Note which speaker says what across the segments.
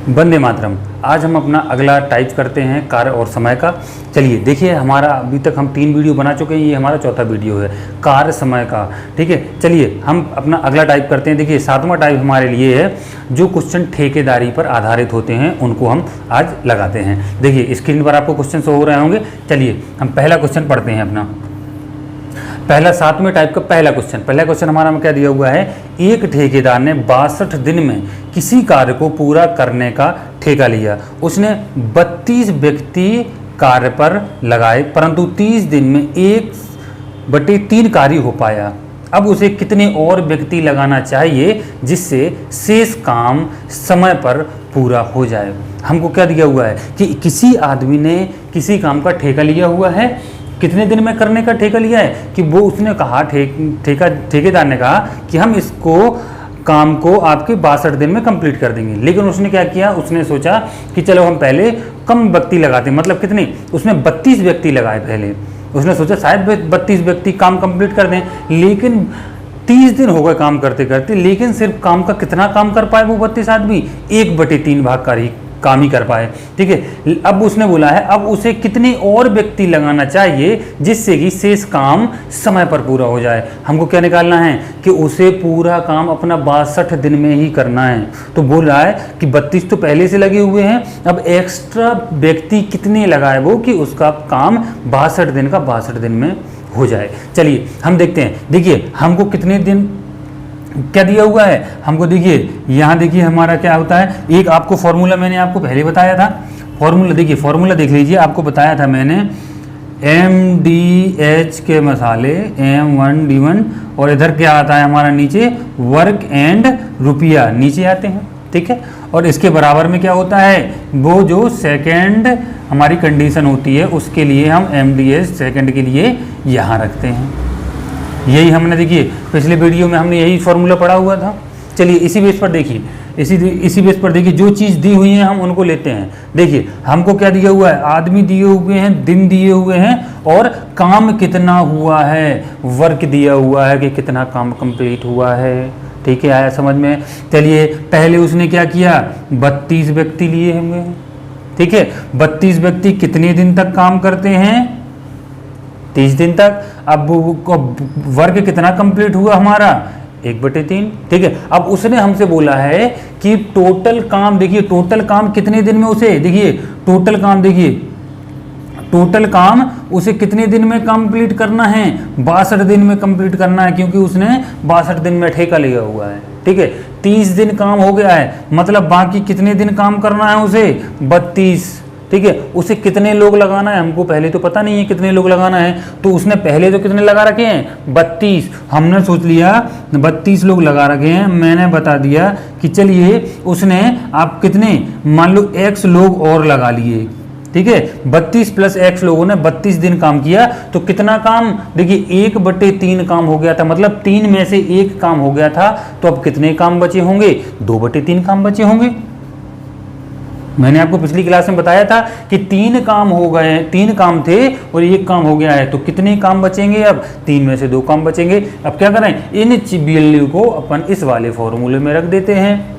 Speaker 1: वंदे मातरम। आज हम अपना अगला टाइप करते हैं कार्य और समय का। चलिए देखिए, हमारा अभी तक हम 3 वीडियो बना चुके हैं, ये हमारा चौथा वीडियो है कार्य समय का। ठीक है, चलिए हम अपना अगला टाइप करते हैं। देखिए 7वां टाइप हमारे लिए है जो क्वेश्चन ठेकेदारी पर आधारित होते हैं, उनको हम आज लगाते हैं। देखिए स्क्रीन पर आपको क्वेश्चन शो हो रहे होंगे। चलिए हम पहला क्वेश्चन पढ़ते हैं अपना। पहला 7वें टाइप का पहला क्वेश्चन हमारा में क्या दिया हुआ है, एक ठेकेदार ने 62 दिन में किसी कार्य को पूरा करने का ठेका लिया। उसने 32 व्यक्ति कार्य पर लगाए, परंतु 30 दिन में 1/3 कार्य हो पाया। अब उसे कितने और व्यक्ति लगाना चाहिए जिससे शेष काम समय पर पूरा हो जाए। हमको क्या दिया हुआ है कि किसी आदमी ने किसी काम का ठेका लिया हुआ है, कितने दिन में करने का ठेका लिया है कि वो उसने कहा ठेकेदार ने कहा कि हम इसको काम को आपके 62 दिन में कंप्लीट कर देंगे। लेकिन उसने क्या किया, उसने सोचा कि चलो हम पहले कम व्यक्ति लगाते हैं। मतलब कितने, उसने 32 व्यक्ति लगाए पहले। उसने सोचा शायद 32 व्यक्ति काम कंप्लीट कर दें, लेकिन 30 दिन हो गए काम करते करते, लेकिन सिर्फ काम का कितना काम कर पाए वो 32 आदमी, 1/3 भाग का ही काम ही कर पाए। ठीक है, अब उसने बोला है अब उसे कितने और व्यक्ति लगाना चाहिए जिससे कि शेष काम समय पर पूरा हो जाए। हमको क्या निकालना है कि उसे पूरा काम अपना 62 दिन में ही करना है। तो बोल रहा है कि 32 तो पहले से लगे हुए हैं, अब एक्स्ट्रा व्यक्ति कितने लगाए वो कि उसका काम 62 दिन का 62 दिन में हो जाए। चलिए हम देखते हैं। देखिए हमको कितने दिन क्या दिया हुआ है, हमको देखिए यहाँ देखिए हमारा क्या होता है। एक आपको फॉर्मूला मैंने आपको पहले बताया था, फॉर्मूला देखिए, फॉर्मूला देख लीजिए, आपको बताया था मैंने MDH के मसाले M1D1 और इधर क्या आता है हमारा नीचे वर्क एंड रुपया नीचे आते हैं। ठीक है, और इसके बराबर में क्या होता है, वो जो सेकेंड हमारी कंडीशन होती है उसके लिए हम MDH सेकेंड के लिए यहाँ रखते हैं। यही हमने देखिए पिछले वीडियो में हमने यही फॉर्मूला पढ़ा हुआ था। चलिए इसी बेस पर देखिए, इसी बेस पर देखिए जो चीज़ दी हुई है हम उनको लेते हैं। देखिए हमको क्या दिया हुआ है, आदमी दिए हुए हैं, दिन दिए हुए हैं और काम कितना हुआ है, वर्क दिया हुआ है कि कितना काम कंप्लीट हुआ है। ठीक है, आया समझ में। चलिए पहले उसने क्या किया, 32 व्यक्ति लिए होंगे। ठीक है, 32 व्यक्ति कितने दिन तक काम करते हैं, 30 दिन तक। अब वर्क कितना कंप्लीट हुआ हमारा, 1/3। ठीक है, अब उसने हमसे बोला है कि टोटल काम, देखिए टोटल काम कितने दिन में उसे, देखिए टोटल काम, देखिए टोटल काम उसे कितने दिन में कंप्लीट करना है, 62 दिन में कंप्लीट करना है, क्योंकि उसने 62 दिन में ठेका लिया हुआ है। ठीक है, 30 दिन काम हो गया है, मतलब बाकी कितने दिन काम करना है उसे, 32। ठीक है, उसे कितने लोग लगाना है, हमको पहले तो पता नहीं है कितने लोग लगाना है, तो उसने पहले तो कितने लगा रखे हैं, 32। हमने सोच लिया 32 लोग लगा रखे हैं। मैंने बता दिया कि चलिए उसने आप कितने, मान लो X लोग और लगा लिए। ठीक है, 32 + X लोगों ने 32 दिन काम किया, तो कितना काम, देखिए 1/3 काम हो गया था, मतलब 3 में से 1 काम हो गया था। तो अब कितने काम बचे होंगे, 2/3 काम बचे होंगे। मैंने आपको पिछली क्लास में बताया था कि 3 काम हो गए, 3 काम थे और 1 काम हो गया है, तो कितने काम बचेंगे, अब 3 में से 2 काम बचेंगे। अब क्या करें, इन वैल्यू को अपन इस वाले फॉर्मूले में रख देते हैं।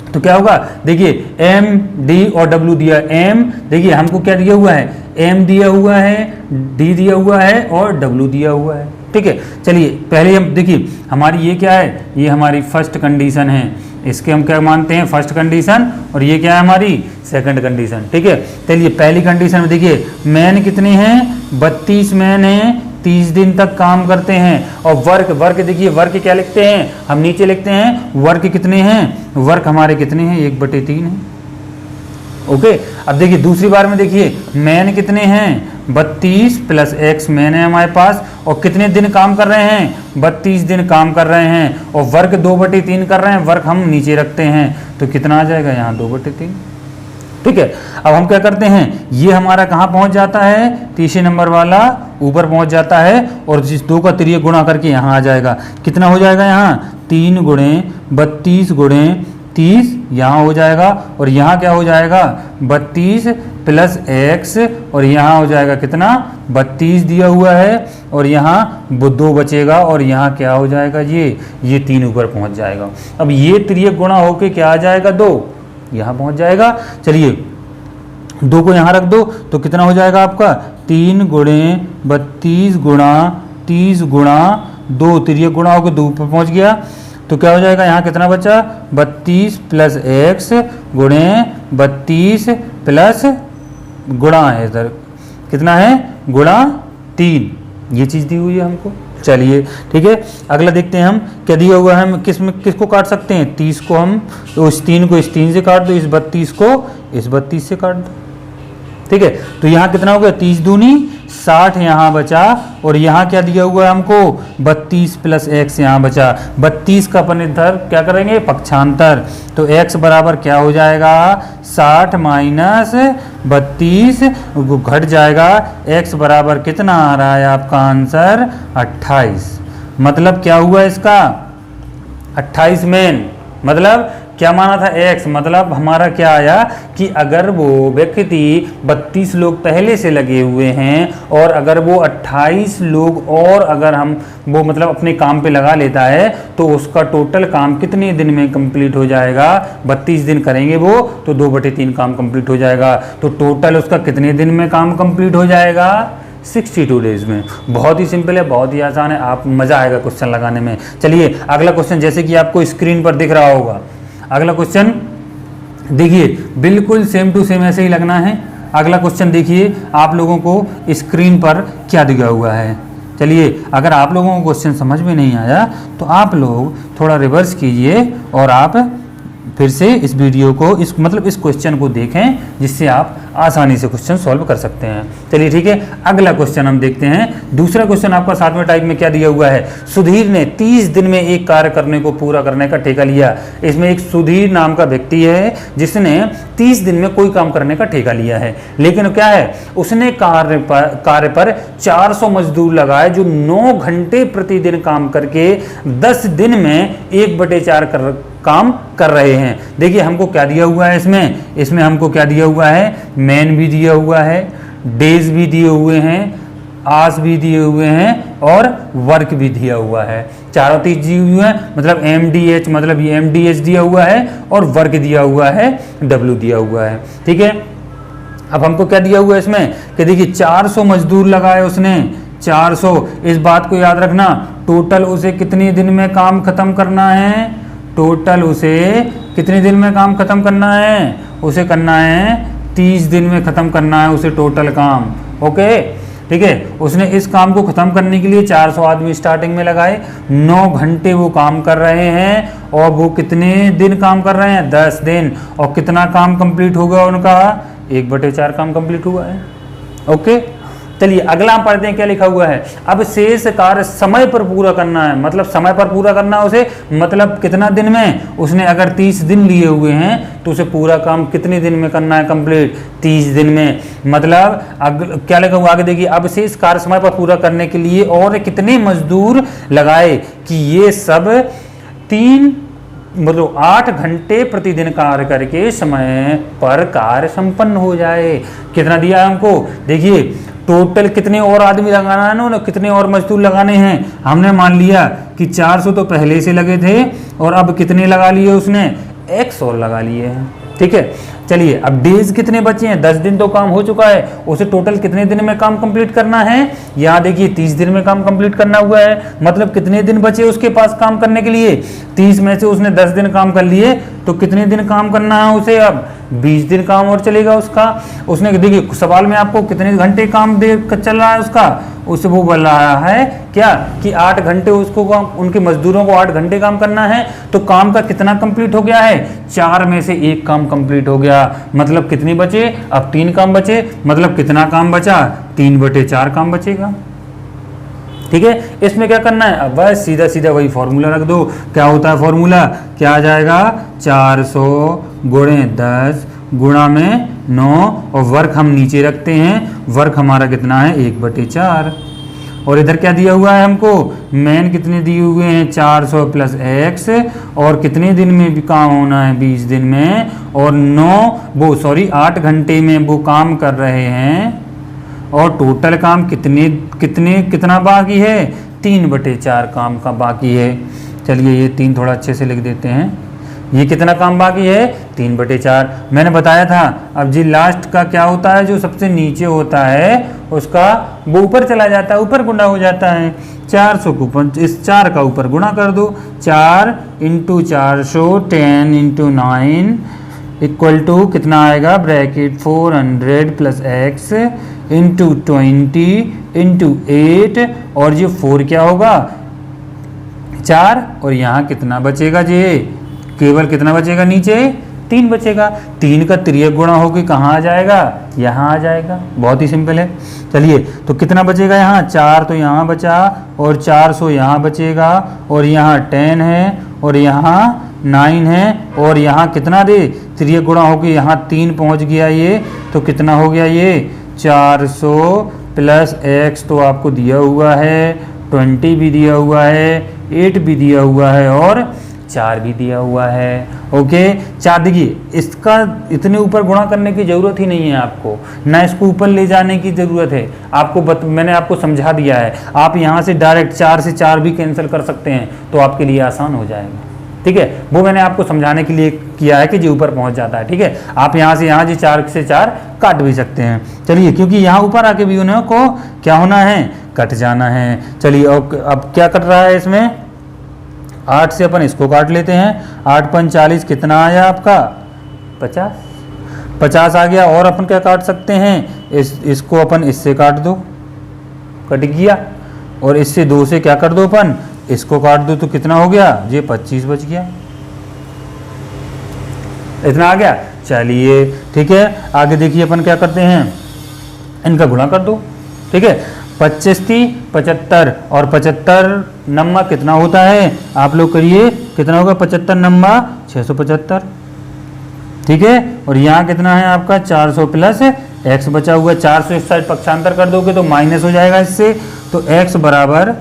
Speaker 1: तो क्या होगा, देखिए M D और W दिया, M देखिए हमको क्या दिया हुआ है, M दिया हुआ है, D दिया हुआ है और W दिया हुआ है। ठीक है, चलिए पहले हम देखिए हमारी ये क्या है, ये हमारी फर्स्ट कंडीशन है, इसके हम क्या मानते हैं, फर्स्ट कंडीशन, और ये क्या है हमारी सेकंड कंडीशन। ठीक है, चलिए पहली कंडीशन में देखिए मैन कितने हैं, 32 मैन हैं, 30 दिन तक काम करते हैं। और वर्क देखिए, वर्क क्या लिखते हैं, हम नीचे लिखते हैं वर्क कितने हैं, वर्क हमारे कितने हैं, 1/3 है। ओके, अब देखिए दूसरी बार में देखिए मैन कितने हैं, 32 + X मैन है हमारे पास, और कितने दिन काम कर रहे हैं, 32 दिन काम कर रहे हैं, और वर्क 2/3 कर रहे हैं, वर्क हम नीचे रखते हैं, तो कितना आ जाएगा यहाँ 2/3। ठीक है, अब हम क्या करते हैं, ये हमारा कहाँ पहुंच जाता है, तीसरे नंबर वाला ऊपर पहुंच जाता है, और जिस 2 का तिर्यक गुणा करके यहाँ आ जाएगा, कितना हो जाएगा यहाँ 3 × 32 × 30 यहाँ हो जाएगा, और यहाँ क्या हो जाएगा 32 + X, और यहाँ हो जाएगा कितना 32 दिया हुआ है, और यहाँ 2 बचेगा, और यहाँ क्या हो जाएगा ये 3 ऊपर पहुँच जाएगा। अब ये तिर्यक गुणा होके क्या आ जाएगा 2, यहाँ पहुँच जाएगा। चलिए 2 को यहाँ रख दो तो कितना हो जाएगा आपका 3 गुणे 32 गुणा 30 गुणा 2, तिर्यक गुणा होकर 2 पर पहुँच गया। तो क्या हो जाएगा यहाँ कितना बचा 32 प्लस एक्स गुणे 32 प्लस गुणा है इधर कितना है गुणा 3, ये चीज़ दी हुई है हमको। चलिए ठीक है, अगला देखते हैं हम क्या दिया हुआ है। हम किसको काट सकते हैं 30 को, हम तो इस 3 को इस 3 से काट दो, इस 32 को इस 32 से काट दो। ठीक है, तो यहाँ कितना हो गया 30 दूनी 60 यहाँ बचा, और यहाँ क्या दिया हुआ है हमको 32 प्लस एक्स यहाँ बचा। 32 का अपन इधर क्या करेंगे पक्षांतर, तो x बराबर क्या हो जाएगा 60 माइनस 32 घट जाएगा। x बराबर कितना आ रहा है आपका आंसर 28। मतलब क्या हुआ इसका 28 मेन, मतलब क्या माना था x, मतलब हमारा क्या आया कि अगर वो व्यक्ति 32 लोग पहले से लगे हुए हैं और अगर वो 28 लोग और अगर हम वो मतलब अपने काम पे लगा लेता है तो उसका टोटल काम कितने दिन में कंप्लीट हो जाएगा। 32 दिन करेंगे वो तो 2/3 काम कंप्लीट हो जाएगा। तो टोटल उसका कितने दिन में काम कंप्लीट हो जाएगा 62 डेज में। बहुत ही सिंपल है, बहुत ही आसान है, आप मज़ा आएगा क्वेश्चन लगाने में। चलिए अगला क्वेश्चन जैसे कि आपको स्क्रीन पर दिख रहा होगा, अगला क्वेश्चन देखिए बिल्कुल सेम टू सेम ऐसे ही लगना है। अगला क्वेश्चन देखिए आप लोगों को स्क्रीन पर क्या दिया हुआ है। चलिए अगर आप लोगों को क्वेश्चन समझ में नहीं आया तो आप लोग थोड़ा रिवर्स कीजिए और आप फिर से इस वीडियो को इस क्वेश्चन को देखें, जिससे आप आसानी से क्वेश्चन सॉल्व कर सकते हैं। चलिए ठीक है, अगला क्वेश्चन हम देखते हैं। दूसरा क्वेश्चन आपका 7वें टाइप में क्या दिया हुआ है, सुधीर ने 30 दिन में एक कार्य करने को पूरा करने का ठेका लिया। इसमें एक सुधीर नाम का व्यक्ति है जिसने 30 दिन में कोई काम करने का ठेका लिया है, लेकिन क्या है उसने कार्य पर 400 मजदूर लगाए जो 9 घंटे प्रतिदिन काम करके 10 दिन में 1/4 काम कर रहे हैं। देखिए हमको क्या दिया हुआ है, इसमें हमको क्या दिया हुआ है, मैन भी दिया हुआ है, डेज भी दिए हुए हैं, आवर्स भी दिए हुए हैं और वर्क भी दिया हुआ है। चारों चीज दी हुई है, मतलब MDH मतलब ये MDH दिया हुआ है और वर्क दिया हुआ है, W दिया हुआ है। ठीक है, अब हमको क्या दिया हुआ है इसमें कि देखिए 400 मजदूर लगाए उसने, 400। इस बात को याद रखना, टोटल उसे कितने दिन में काम खत्म करना है, टोटल उसे कितने दिन में काम खत्म करना है, उसे करना है 30 दिन में खत्म करना है उसे टोटल काम। ओके ठीक है, उसने इस काम को खत्म करने के लिए 400 आदमी स्टार्टिंग में लगाए, 9 घंटे वो काम कर रहे हैं और वो कितने दिन काम कर रहे हैं 10 दिन, और कितना काम कंप्लीट होगा उनका 1/4 काम कंप्लीट हुआ है। ओके चलिए अगला हम पढ़ते हैं क्या लिखा हुआ है। अब शेष कार्य समय पर पूरा करना है, मतलब समय पर पूरा करना उसे, मतलब कितना दिन में, उसने अगर 30 दिन लिए हुए हैं तो उसे पूरा काम कितने दिन में करना है कंप्लीट 30 दिन में। मतलब क्या लिखा हुआ आगे देखिए, अब शेष कार्य समय पर पूरा करने के लिए और कितने मजदूर लगाए कि ये सब 8 घंटे प्रतिदिन कार्य करके समय पर कार्य संपन्न हो जाए। कितना दिया है हमको, देखिए टोटल कितने और आदमी लगाना है ना, कितने और मजदूर लगाने हैं। हमने मान लिया कि 400 तो पहले से लगे थे और अब कितने लगा लिए उसने, x और लगा लिए हैं। ठीक है, चलिए अब डेज कितने बचे हैं, 10 दिन तो काम हो चुका है, उसे टोटल कितने दिन में काम कंप्लीट करना है, यहाँ देखिए 30 दिन में काम कंप्लीट करना हुआ है। मतलब कितने दिन बचे उसके पास काम करने के लिए, 30 में से उसने 10 दिन काम कर लिए तो कितने दिन काम करना है उसे, अब 20 दिन काम और चलेगा उसका। उसने देखिए सवाल में आपको कितने घंटे काम चल रहा है उसका, उसे वो बोल रहा है क्या कि 8 घंटे उसको उनके मजदूरों को 8 घंटे काम करना है। तो काम का कितना कंप्लीट हो गया है, 4 में से 1 काम कंप्लीट हो गया। मतलब कितने बचे, अब 3 काम बचे, मतलब कितना काम बचा 3/4 काम बचेगा। ठीक है, इसमें क्या करना है, अब बस सीधा सीधा वही फॉर्मूला रख दो। क्या होता है फॉर्मूला, क्या आ जाएगा 400 गुणे 10 गुणा में 9 और वर्क हम नीचे रखते हैं, वर्क हमारा कितना है 1/4। और इधर क्या दिया हुआ है हमको, मैन कितने दिए हुए हैं 400 प्लस x, और कितने दिन में भी काम होना है 20 दिन में, और 8 घंटे में वो काम कर रहे हैं, और टोटल काम कितना बाकी है 3/4 काम का बाकी है। चलिए ये 3 थोड़ा अच्छे से लिख देते हैं, ये कितना काम बाकी है, 3/4। मैंने बताया था अब जी लास्ट का क्या होता है, जो सबसे नीचे होता है उसका वो ऊपर चला जाता है, ऊपर गुणा हो जाता है। 400 को इस 4 का ऊपर गुणा कर दो, 4 × 400 10 × 9 इक्वल टू कितना आएगा, ब्रैकेट 400 + x × 20 × 8 और ये 4 क्या होगा 4 और यहाँ कितना बचेगा जी, केवल कितना बचेगा नीचे 3 बचेगा। 3 का तिर्यक गुणा होकर कहाँ आ जाएगा, यहाँ आ जाएगा। बहुत ही सिंपल है। चलिए तो कितना बचेगा यहाँ, 4 तो यहाँ बचा और 400 यहाँ बचेगा और यहाँ 10 है और यहाँ 9 है और यहाँ कितना दे, तिर्यक गुणा होकर यहाँ 3 पहुँच गया ये, तो कितना हो गया ये 400 + x तो आपको दिया हुआ है, 20 भी दिया हुआ है, 8 भी दिया हुआ है और 4 भी दिया हुआ है। ओके 4 देखिए इसका इतने ऊपर गुणा करने की ज़रूरत ही नहीं है आपको, ना इसको ऊपर ले जाने की ज़रूरत है आपको। मैंने आपको समझा दिया है, आप यहाँ से डायरेक्ट 4 से 4 भी कैंसिल कर सकते हैं तो आपके लिए आसान हो जाएगा। ठीक है, वो मैंने आपको समझाने के लिए किया है कि जो ऊपर पहुँच जाता है। ठीक है, आप यहाँ से यहाँ जी 4 से 4 काट भी सकते हैं। चलिए क्योंकि यहाँ ऊपर आके भी उन्हें को क्या होना है, कट जाना है। चलिए अब क्या कट रहा है इसमें, 8 से अपन इसको काट लेते हैं, 8 × 5 = 40 कितना आया आपका 50 आ गया। और अपन क्या काट सकते हैं, इसको अपन इससे काट दो, कट गया, और इससे 2 से क्या कर दो अपन इसको काट दो, तो कितना हो गया ये 25 बच गया, इतना आ गया। चलिए ठीक है, आगे देखिए अपन क्या करते हैं, इनका गुणा कर दो। ठीक है, 25 × 75 और 75 नम्मा कितना होता है, आप लोग करिए कितना होगा, 75 नम्मा 675। ठीक है, और यहाँ कितना है आपका 400 + x बचा हुआ, 400 इस साइड पक्षांतर कर दोगे तो माइनस हो जाएगा इससे, तो x बराबर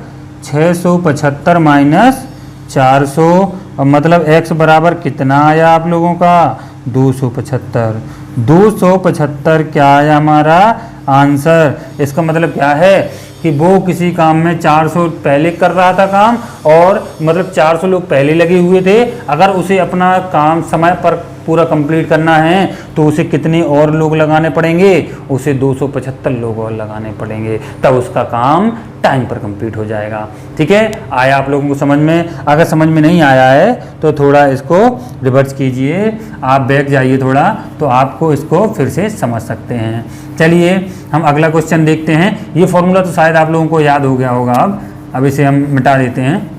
Speaker 1: 675 - 400 मतलब x बराबर कितना आया आप लोगों का 275। 275 क्या आया हमारा आंसर। इसका मतलब क्या है कि वो किसी काम में 400 पहले कर रहा था काम, और मतलब 400 लोग पहले लगे हुए थे। अगर उसे अपना काम समय पर पूरा कंप्लीट करना है तो उसे कितने और लोग लगाने पड़ेंगे, उसे 275 लोग और लगाने पड़ेंगे, तब उसका काम टाइम पर कंप्लीट हो जाएगा। ठीक है, आया आप लोगों को समझ में। अगर समझ में नहीं आया है तो थोड़ा इसको रिवर्स कीजिए, आप बैक जाइए थोड़ा, तो आपको इसको फिर से समझ सकते हैं। चलिए हम अगला क्वेश्चन देखते हैं। ये फॉर्मूला तो शायद आप लोगों को याद हो गया होगा, अब इसे हम मिटा देते हैं।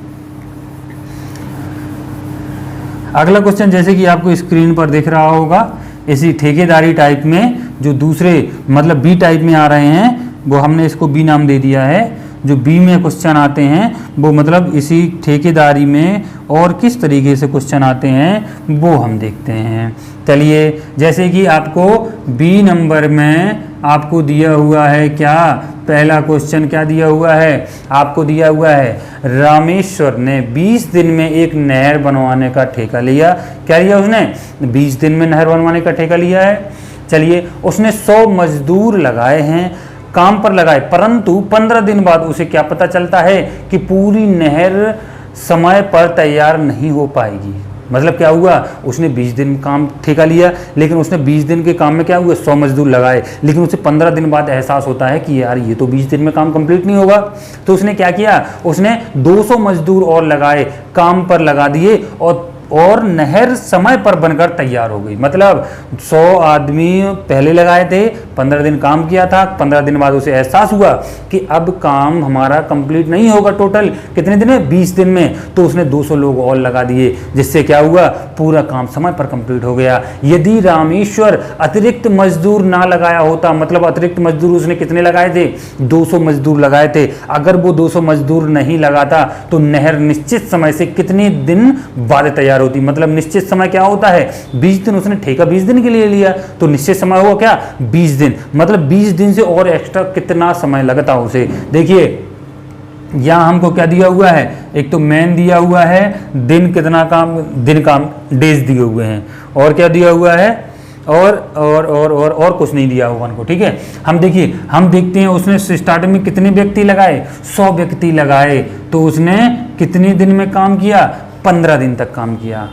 Speaker 1: अगला क्वेश्चन जैसे कि आपको स्क्रीन पर दिख रहा होगा, इसी ठेकेदारी टाइप में जो दूसरे मतलब बी टाइप में आ रहे हैं, वो हमने इसको बी नाम दे दिया है। जो बी में क्वेश्चन आते हैं वो मतलब इसी ठेकेदारी में और किस तरीके से क्वेश्चन आते हैं वो हम देखते हैं। चलिए जैसे कि आपको बी नंबर में आपको दिया हुआ है क्या, पहला क्वेश्चन क्या दिया हुआ है, आपको दिया हुआ है रामेश्वर ने 20 दिन में एक नहर बनवाने का ठेका लिया। क्या लिया उसने, 20 दिन में नहर बनवाने का ठेका लिया है। चलिए उसने 100 मजदूर लगाए हैं, काम पर लगाए, परंतु 15 दिन बाद उसे क्या पता चलता है कि पूरी नहर समय पर तैयार नहीं हो पाएगी। मतलब क्या हुआ, उसने 20 दिन काम ठेका लिया, लेकिन उसने 20 दिन के काम में क्या हुआ 100 मजदूर लगाए, लेकिन उसे 15 दिन बाद एहसास होता है कि यार ये तो 20 दिन में काम कंप्लीट नहीं होगा। तो उसने क्या किया, उसने 200 मजदूर और लगाए, काम पर लगा दिए और नहर समय पर बनकर तैयार हो गई। मतलब 100 आदमी पहले लगाए थे, 15 दिन काम किया था, 15 दिन बाद उसे एहसास हुआ कि अब काम हमारा कंप्लीट नहीं होगा। टोटल कितने दिन में, 20 दिन में। तो उसने 200 लोग और लगा दिए, जिससे क्या हुआ, पूरा काम समय पर कंप्लीट हो गया। यदि रामेश्वर अतिरिक्त मजदूर ना लगाया होता, मतलब अतिरिक्त मजदूर उसने कितने लगाए थे, 200 मजदूर लगाए थे, अगर वो 200 मजदूर नहीं लगाता तो नहर निश्चित समय से कितने दिन बाद तैयार होती। मतलब निश्चित समय क्या होता है 20 दिन, उसने ठेका 20 दिन के लिए लिया, तो निश्चित समय हुआ क्या 20 दिन। मतलब 20 दिन से और एक्स्ट्रा कितना समय लगता उसे। देखिए यहां हमको क्या दिया हुआ है, एक तो मैन दिया हुआ है, दिन कितना काम, दिन काम डेज दिए हुए हैं, और क्या दिया हुआ है, और कुछ नहीं दिया हुआ उनको। ठीक है, हम देखिए हम देखते हैं उसने स्टार्टिंग में कितने व्यक्ति लगाए, 100 व्यक्ति लगाए, तो उसने कितने दिन में काम किया, 15 दिन तक काम किया।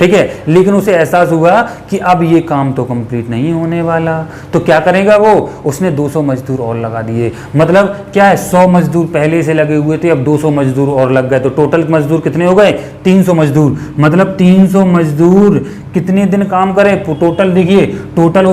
Speaker 1: ठीक है, लेकिन उसे एहसास हुआ कि अब ये काम तो कंप्लीट नहीं होने वाला, तो क्या करेगा वो, उसने 200 मजदूर और लगा दिए। मतलब क्या है, 100 मजदूर पहले से लगे हुए थे, अब 200 मजदूर और लग गए, तो टोटल मजदूर कितने हो गए, 300 मजदूर। मतलब 300 मजदूर कितने दिन काम करें, टोटल देखिए, टोटल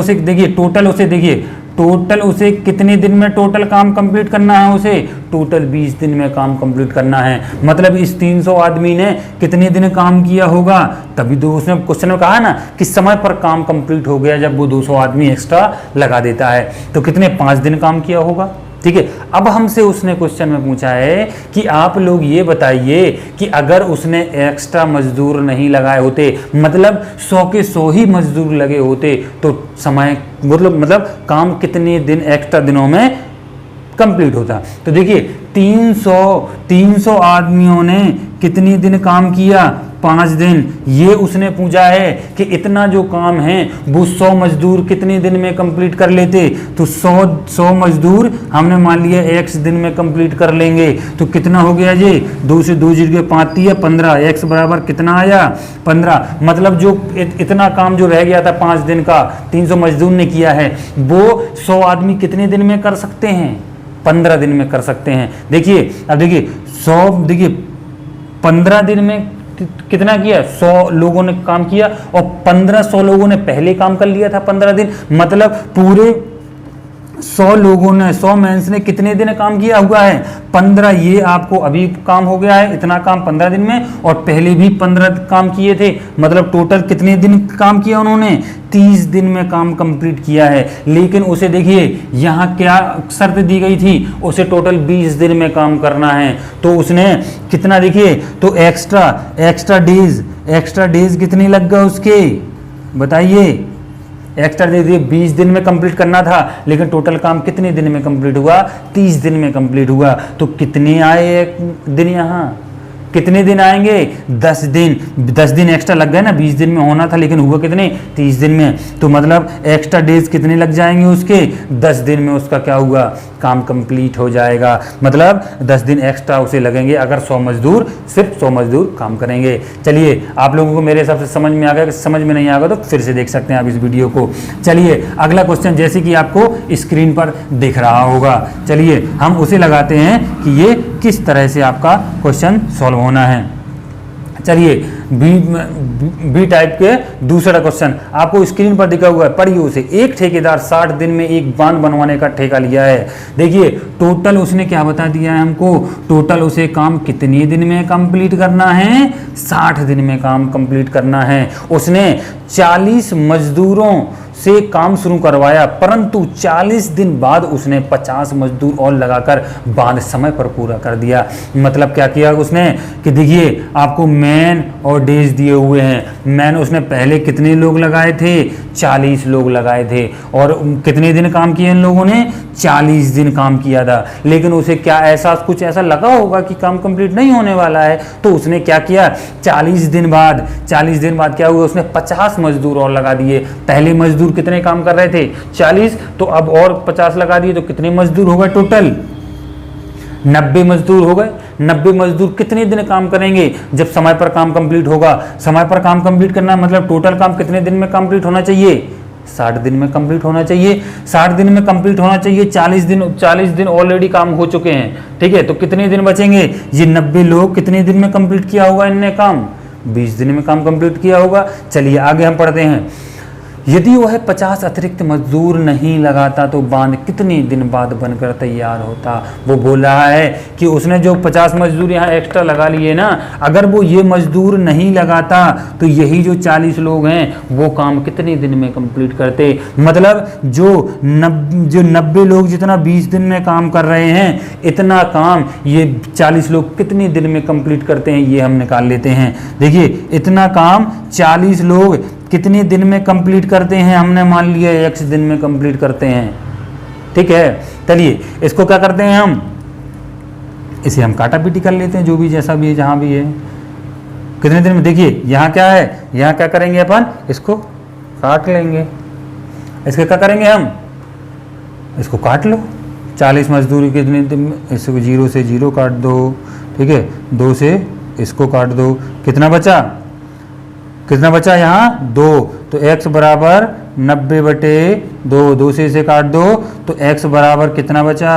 Speaker 1: उसे कितने दिन में टोटल काम कंप्लीट करना है, उसे टोटल 20 दिन में काम कंप्लीट करना है। मतलब इस 300 आदमी ने कितने दिन काम किया होगा, तभी तो उसने क्वेश्चन में कहा ना कि समय पर काम कंप्लीट हो गया जब वो 200 आदमी एक्स्ट्रा लगा देता है, तो कितने 5 दिन काम किया होगा। ठीक है, अब हमसे उसने क्वेश्चन में पूछा है कि आप लोग ये बताइए कि अगर उसने एक्स्ट्रा मजदूर नहीं लगाए होते, मतलब 100 के 100 ही मजदूर लगे होते, तो समय मतलब काम कितने दिन एक्स्ट्रा दिनों में कंप्लीट होता। तो देखिए 300 आदमियों ने कितने दिन काम किया, 5 दिन। ये उसने पूछा है कि इतना जो काम है वो 100 मजदूर कितने दिन में कंप्लीट कर लेते, तो 100 मजदूर हमने मान लिया x दिन में कंप्लीट कर लेंगे, तो कितना हो गया जी, 2 से 2 जीरो 5 या 15, x बराबर कितना आया 15। मतलब जो इतना काम जो रह गया था 5 दिन का 300 मजदूर ने किया है, वो 100 आदमी कितने दिन में कर सकते हैं, 15 दिन में कर सकते हैं। देखिए अब देखिए 15 दिन में कितना किया, 100 लोगों ने काम किया और 1500 लोगों ने पहले काम कर लिया था 15 दिन। मतलब पूरे 100 लोगों ने, 100 मेंस ने कितने दिन काम किया हुआ है, 15। ये आपको अभी काम हो गया है, इतना काम 15 दिन में, और पहले भी 15 काम किए थे। मतलब टोटल कितने दिन काम किया उन्होंने, 30 दिन में काम कंप्लीट किया है। लेकिन उसे देखिए यहाँ क्या शर्त दी गई थी, उसे टोटल 20 दिन में काम करना है, तो उसने कितना, देखिए तो एक्स्ट्रा डेज कितने लग गए उसके, बताइए। एक्स्ट्रा दे दिए, 20 दिन में कंप्लीट करना था, लेकिन टोटल काम कितने दिन में कंप्लीट हुआ, 30 दिन में कंप्लीट हुआ। तो कितने आए दिन, यहाँ कितने दिन आएंगे, 10 दिन एक्स्ट्रा लग गए ना, 20 दिन में होना था लेकिन हुआ कितने, 30 दिन में। तो मतलब एक्स्ट्रा डेज कितने लग जाएंगे उसके, 10 दिन में उसका क्या हुआ, काम कंप्लीट हो जाएगा। मतलब 10 दिन एक्स्ट्रा उसे लगेंगे अगर 100 मजदूर, सिर्फ 100 मजदूर काम करेंगे। चलिए आप लोगों को मेरे हिसाब से समझ में आ गया, समझ में नहीं आ गया तो फिर से देख सकते हैं आप इस वीडियो को। चलिए अगला क्वेश्चन जैसे कि आपको स्क्रीन पर दिख रहा होगा, चलिए हम उसे लगाते हैं कि ये किस तरह से आपका क्वेश्चन सॉल्व होना है। चलिए बी टाइप के दूसरा क्वेश्चन आपको स्क्रीन पर दिखा हुआ है, पढ़िए उसे। एक ठेकेदार 60 दिन में एक बांध बनवाने का ठेका लिया है। देखिए टोटल उसने क्या बता दिया है हमको, टोटल उसे काम कितने दिन में कंप्लीट करना है, 60 दिन में काम कंप्लीट करना है। उसने 40 मजदूरों से काम शुरू करवाया, परंतु 40 दिन बाद उसने 50 मजदूर और लगाकर बांध समय पर पूरा कर दिया। मतलब क्या किया उसने कि देखिए आपको मैन और डेज दिए हुए हैं। मैन उसने पहले कितने लोग लगाए थे, 40 लोग लगाए थे, और कितने दिन काम किए इन लोगों ने, 40 दिन काम किया था। लेकिन उसे क्या एहसास, कुछ ऐसा लगा होगा कि काम कंप्लीट नहीं होने वाला है, तो उसने क्या किया, 40 दिन बाद क्या हुआ, उसने 50 मजदूर और लगा दिए। पहले मजदूर कितने काम कर रहे थे, 40, तो अब और 50 लगा दिए, तो कितने मजदूर हो गए, टोटल 90 मजदूर हो गए। 90 मजदूर कितने दिन काम करेंगे, जब समय पर काम कंप्लीट होगा। समय पर काम कंप्लीट करना मतलब टोटल काम कितने दिन में कंप्लीट होना चाहिए, 60 दिन में कंप्लीट होना चाहिए। 60 दिन में कंप्लीट होना चाहिए, 40 दिन ऑलरेडी काम हो चुके हैं। ठीक है, तो कितने दिन बचेंगे, ये 90 लोग कितने दिन में कंप्लीट किया होगा इनने काम, 20 दिन में काम कंप्लीट किया होगा। चलिए आगे हम पढ़ते हैं। यदि वह 50 अतिरिक्त मजदूर नहीं लगाता तो बांध कितने दिन बाद बनकर तैयार होता। वो बोल रहा है कि उसने जो 50 मजदूर यहाँ एक्स्ट्रा लगा लिए ना, अगर वो ये मजदूर नहीं लगाता तो यही जो 40 लोग हैं वो काम कितने दिन में कंप्लीट करते। मतलब जो 90 लोग जितना 20 दिन में काम कर रहे हैं, इतना काम ये 40 लोग कितने दिन में कंप्लीट करते हैं, ये हम निकाल लेते हैं। देखिए इतना काम 40 लोग कितने दिन में कंप्लीट करते हैं, हमने मान लिया x दिन में कंप्लीट करते हैं। ठीक है, चलिए इसको क्या करते हैं, हम इसे हम काटा पीटी कर लेते हैं, जो भी जैसा भी है, जहां भी है कितने दिन में। देखिए यहाँ क्या है, यहाँ क्या करेंगे अपन, इसको काट लेंगे। इसके क्या करेंगे हम, इसको काट लो। 40 मजदूरी कितने दिन में, इसको 0 से 0 काट दो। ठीक है, 2 से इसको काट दो, कितना बचा, कितना बचा यहाँ 2, तो x बराबर 90/2, 2 से इसे काट दो तो x बराबर कितना बचा,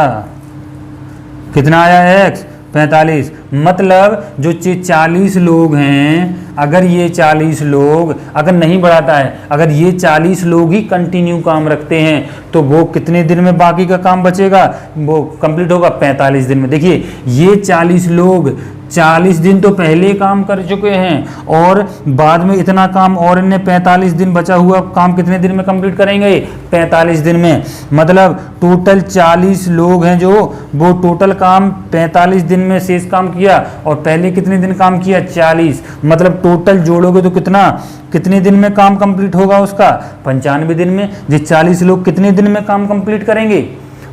Speaker 1: कितना आया x 45। मतलब जो 40 लोग हैं, अगर ये 40 लोग अगर नहीं बढ़ाता है, अगर ये 40 लोग ही कंटिन्यू काम रखते हैं तो वो कितने दिन में बाकी का काम बचेगा, वो कंप्लीट होगा 45 दिन में। देखिए ये 40 लोग 40 दिन तो पहले काम कर चुके हैं और बाद में इतना काम और इन्हें 45 दिन बचा हुआ काम कितने दिन में कंप्लीट करेंगे, 45 दिन में। मतलब टोटल 40 लोग हैं जो वो टोटल काम 45 दिन में शेष काम किया और पहले कितने दिन काम किया 40। मतलब टोटल जोड़ोगे तो कितने दिन में काम कंप्लीट होगा उसका, 95 दिन में। ये 40 लोग कितने दिन में काम कंप्लीट करेंगे,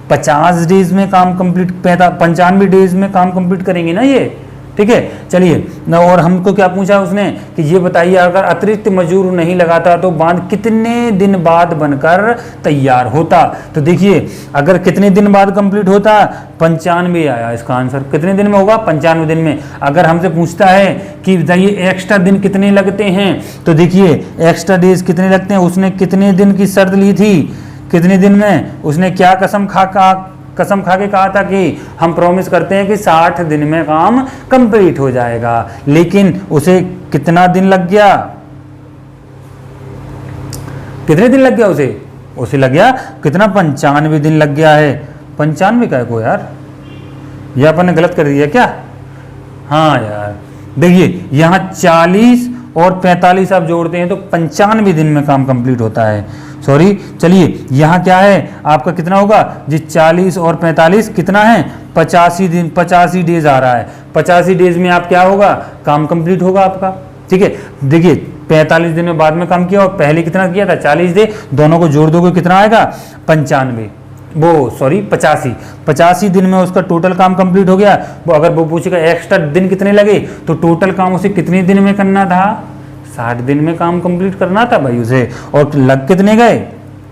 Speaker 1: 50 डेज में काम कंप्लीट, 95 डेज में काम कंप्लीट करेंगे ना ये, ठीक है। चलिए और हमको क्या पूछा उसने कि ये बताइए अगर अतिरिक्त मजदूर नहीं लगाता तो बांध कितने दिन बाद बनकर तैयार होता। तो देखिए अगर कितने दिन बाद कंप्लीट होता, 95 आया इसका आंसर। कितने दिन में होगा, 95 दिन में। अगर हमसे पूछता है कि बताइए एक्स्ट्रा दिन कितने लगते हैं, तो देखिए एक्स्ट्रा डेज कितने लगते हैं, उसने कितने दिन की शर्त ली थी, कितने दिन में उसने क्या कसम खा के कहा था कि हम प्रॉमिस करते हैं कि 60 दिन में काम कंप्लीट हो जाएगा, लेकिन उसे कितना दिन लग गया, कितने दिन लग गया उसे लग गया कितना, 95 दिन लग गया है। 95 का है को यार, ये अपन ने गलत कर दिया क्या, हाँ यार। देखिए यहाँ 40 और 45 आप जोड़ते हैं तो 95 दिन में काम कंप्लीट होता है, सॉरी। चलिए यहाँ क्या है आपका कितना होगा जी, 40 और 45 कितना है, 85 दिन, 85 डेज आ रहा है। 85 डेज में आप क्या होगा, काम कंप्लीट होगा आपका, ठीक है। देखिए 45 दिन में बाद में काम किया और पहले कितना किया था 40 दिन, दोनों को जोड़ दोगे कितना आएगा 95, वो सॉरी 85 दिन में उसका टोटल काम कंप्लीट हो गया। वो अगर वो पूछेगा एक्स्ट्रा दिन कितने लगे तो टोटल काम उसे कितने दिन में करना था, 60 दिन में काम कंप्लीट करना था भाई उसे, और लग कितने गए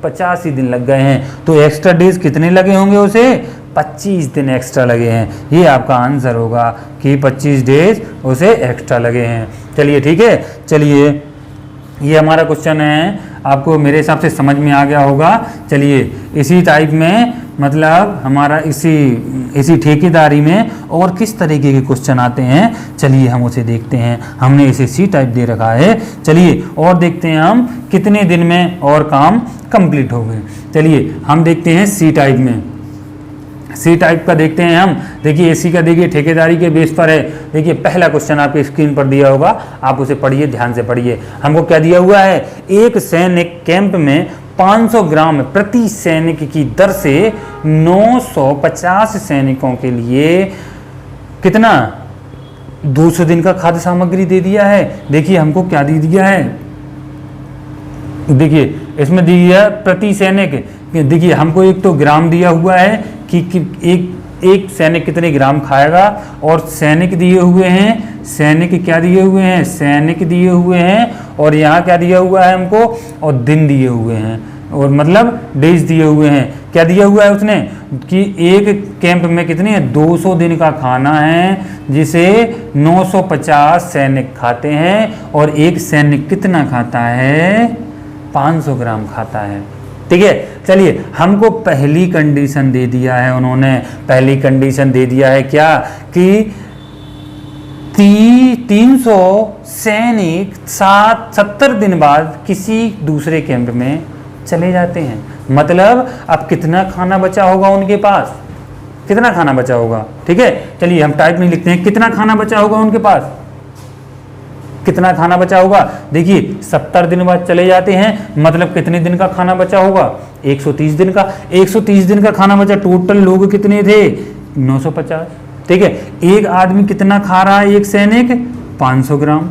Speaker 1: 85 दिन लग गए हैं। तो एक्स्ट्रा डेज कितने लगे होंगे उसे, 25 दिन एक्स्ट्रा लगे हैं। ये आपका आंसर होगा कि 25 डेज उसे एक्स्ट्रा लगे हैं। चलिए ठीक है, चलिए ये हमारा क्वेश्चन है, आपको मेरे हिसाब से समझ में आ गया होगा। चलिए इसी टाइप में मतलब हमारा इसी ठेकेदारी में और किस तरीके के क्वेश्चन आते हैं, चलिए हम उसे देखते हैं। हमने इसे सी टाइप दे रखा है, चलिए और देखते हैं हम कितने दिन में और काम कंप्लीट हो गए। चलिए हम देखते हैं सी टाइप में, सी टाइप का देखते हैं हम। देखिए एसी का देखिए ठेकेदारी के बेस पर है। देखिए पहला क्वेश्चन आपके स्क्रीन पर दिया होगा, आप उसे पढ़िए, ध्यान से पढ़िए। हमको क्या दिया हुआ है, एक सैनिक कैंप में 500 ग्राम प्रति सैनिक की दर से 950 सैनिकों के लिए कितना 200 दिन का खाद्य सामग्री दे दिया है। देखिए हमको क्या दे दिया है, देखिए इसमें दिया है प्रति सैनिक। देखिए हमको एक तो ग्राम दिया हुआ है कि एक सैनिक कितने ग्राम खाएगा, और सैनिक दिए हुए हैं, सैनिक क्या दिए हुए हैं, सैनिक दिए हुए हैं, और यहाँ क्या दिया हुआ है हमको, और दिन दिए हुए हैं, और मतलब डेज दिए हुए हैं। क्या दिया हुआ है उसने कि एक कैंप में कितने हैं 200 दिन का खाना है, जिसे 950 सैनिक खाते हैं, और एक सैनिक कितना खाता है 500 ग्राम खाता है, ठीक है। चलिए हमको पहली कंडीशन दे दिया है उन्होंने, पहली कंडीशन दे दिया है क्या कि 300 सैनिक 70 दिन बाद किसी दूसरे कैंप में चले जाते हैं। मतलब अब कितना खाना बचा होगा उनके पास, कितना खाना बचा होगा, ठीक है। चलिए हम टाइप में लिखते हैं, कितना खाना बचा होगा उनके पास, कितना खाना बचा होगा। देखिए 70 दिन बाद चले जाते हैं, मतलब कितने दिन का खाना बचा होगा 130 दिन का। 130 दिन का खाना बचा, टोटल लोग कितने थे 950, ठीक है। एक आदमी कितना खा रहा है, एक सैनिक 500 ग्राम,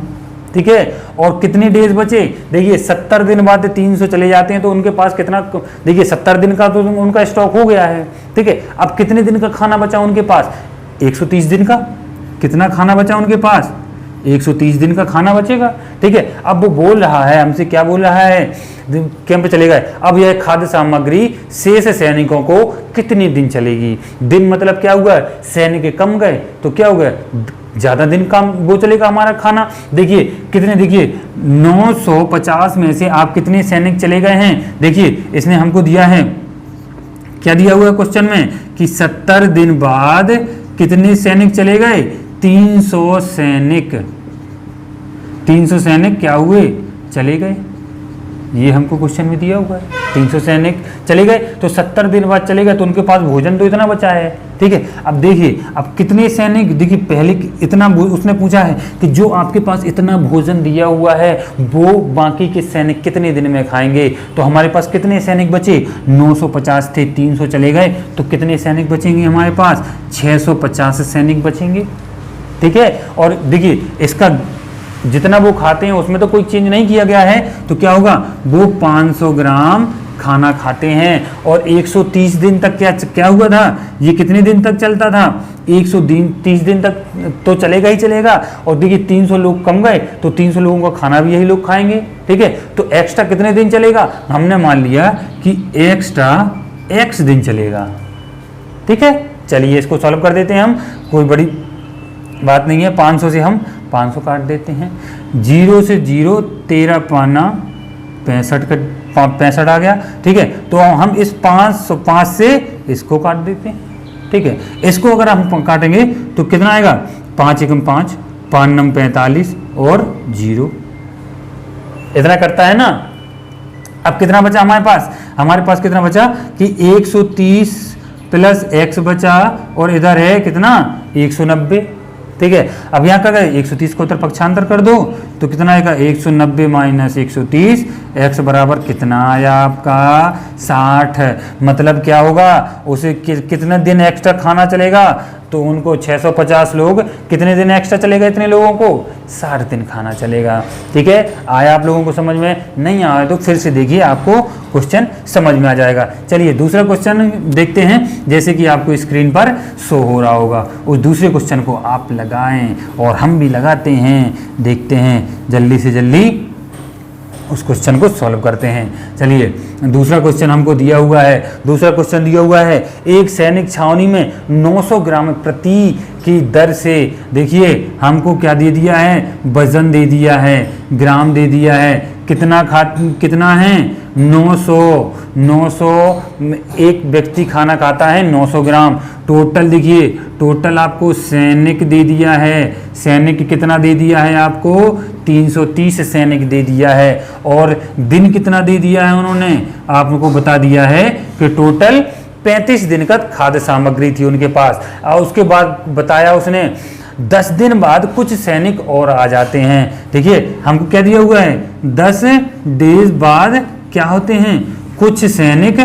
Speaker 1: ठीक है। और कितने डेज बचे, देखिए 70 दिन बाद 300 चले जाते हैं तो उनके पास कितना, देखिए 70 दिन का तो उनका स्टॉक हो गया है, ठीक है। अब कितने दिन का खाना बचा उनके पास 130 दिन का, कितना खाना बचा उनके पास 130 दिन का खाना बचेगा, ठीक है। अब वो बोल रहा है हमसे, क्या बोल रहा है, कैंप चले गए, अब यह खाद्य सामग्री शेष सैनिकों को कितने दिन चलेगी। दिन मतलब क्या हुआ, सैनिक कम गए तो क्या हो गया ज़्यादा दिन का वो चलेगा हमारा खाना। देखिए कितने, देखिए 950 में से आप कितने सैनिक चले गए हैं। देखिए इसने हमको दिया है, क्या दिया हुआ है क्वेश्चन में कि 70 दिन बाद कितने सैनिक चले गए, 300 सैनिक, 300 सैनिक क्या हुए, चले गए। ये हमको क्वेश्चन में दिया हुआ है 300 सैनिक चले गए, तो 70 दिन बाद चले गए, तो उनके पास भोजन तो इतना बचा है। ठीक है, अब देखिए अब कितने सैनिक, देखिए पहले इतना उसने पूछा है कि जो आपके पास इतना भोजन दिया हुआ है वो बाकी के सैनिक कितने दिन में खाएंगे। तो हमारे पास कितने सैनिक बचे, 950 थे, 300 चले गए, तो कितने सैनिक बचेंगे हमारे पास, 650 सैनिक बचेंगे। ठीक है, और देखिए इसका जितना वो खाते हैं उसमें तो कोई चेंज नहीं किया गया है, तो क्या होगा, वो 500 ग्राम खाना खाते हैं। और 130 दिन तक क्या हुआ था, ये कितने दिन तक चलता था, 130 दिन तक तो चलेगा ही चलेगा। और देखिए 300 लोग कम गए, तो 300 लोगों का खाना भी यही लोग खाएंगे। ठीक है, तो एक्स्ट्रा कितने दिन चलेगा, हमने मान लिया कि एक्स्ट्रा x दिन चलेगा। ठीक है, चलिए इसको सॉल्व कर देते हैं हम, कोई बड़ी बात नहीं है। 500 से हम 500 काट देते हैं, 0 से 0 13 पाना 65 आ गया। ठीक है, तो हम इस 505 से इसको काट देते हैं। ठीक है, इसको अगर हम काटेंगे तो कितना आएगा, 5 एकम 5, 5 नम 45 और 0, इतना करता है ना। अब कितना बचा हमारे पास कितना बचा कि 130 प्लस x बचा, और इधर है कितना 190। ठीक है, अब यहाँ क्या करें, 130 को उधर पक्षांतर कर दो, तो कितना आएगा 190 माइनस 130, x बराबर कितना आया आपका 60। मतलब क्या होगा, उसे कितने दिन एक्स्ट्रा खाना चलेगा, तो उनको 650 लोग कितने दिन एक्स्ट्रा चलेगा, इतने लोगों को 60 दिन खाना चलेगा। ठीक है, आया आप लोगों को समझ में, नहीं आया तो फिर से देखिए, आपको क्वेश्चन समझ में आ जाएगा। चलिए दूसरा क्वेश्चन देखते हैं, जैसे कि आपको स्क्रीन पर शो हो रहा होगा। उस दूसरे क्वेश्चन को आप लगाएं और हम भी लगाते हैं, देखते हैं जल्दी से जल्दी उस क्वेश्चन को सॉल्व करते हैं। चलिए दूसरा क्वेश्चन हमको दिया हुआ है, दूसरा क्वेश्चन दिया हुआ है, एक सैनिक छावनी में 900 ग्राम प्रति की दर से, देखिए हमको क्या दे दिया है, वजन दे दिया है, ग्राम दे दिया है, कितना है 900 एक व्यक्ति खाना खाता है 900 ग्राम। टोटल देखिए, टोटल आपको सैनिक दे दिया है, सैनिक कितना दे दिया है आपको, 330 सैनिक दे दिया है। और दिन कितना दे दिया है उन्होंने, आपको बता दिया है कि टोटल 35 दिन का खाद्य सामग्री थी उनके पास। और उसके बाद बताया उसने 10 दिन बाद कुछ सैनिक और आ जाते हैं। देखिए हमको क्या दिया हुआ है, 10 डेज बाद क्या होते हैं, कुछ सैनिक,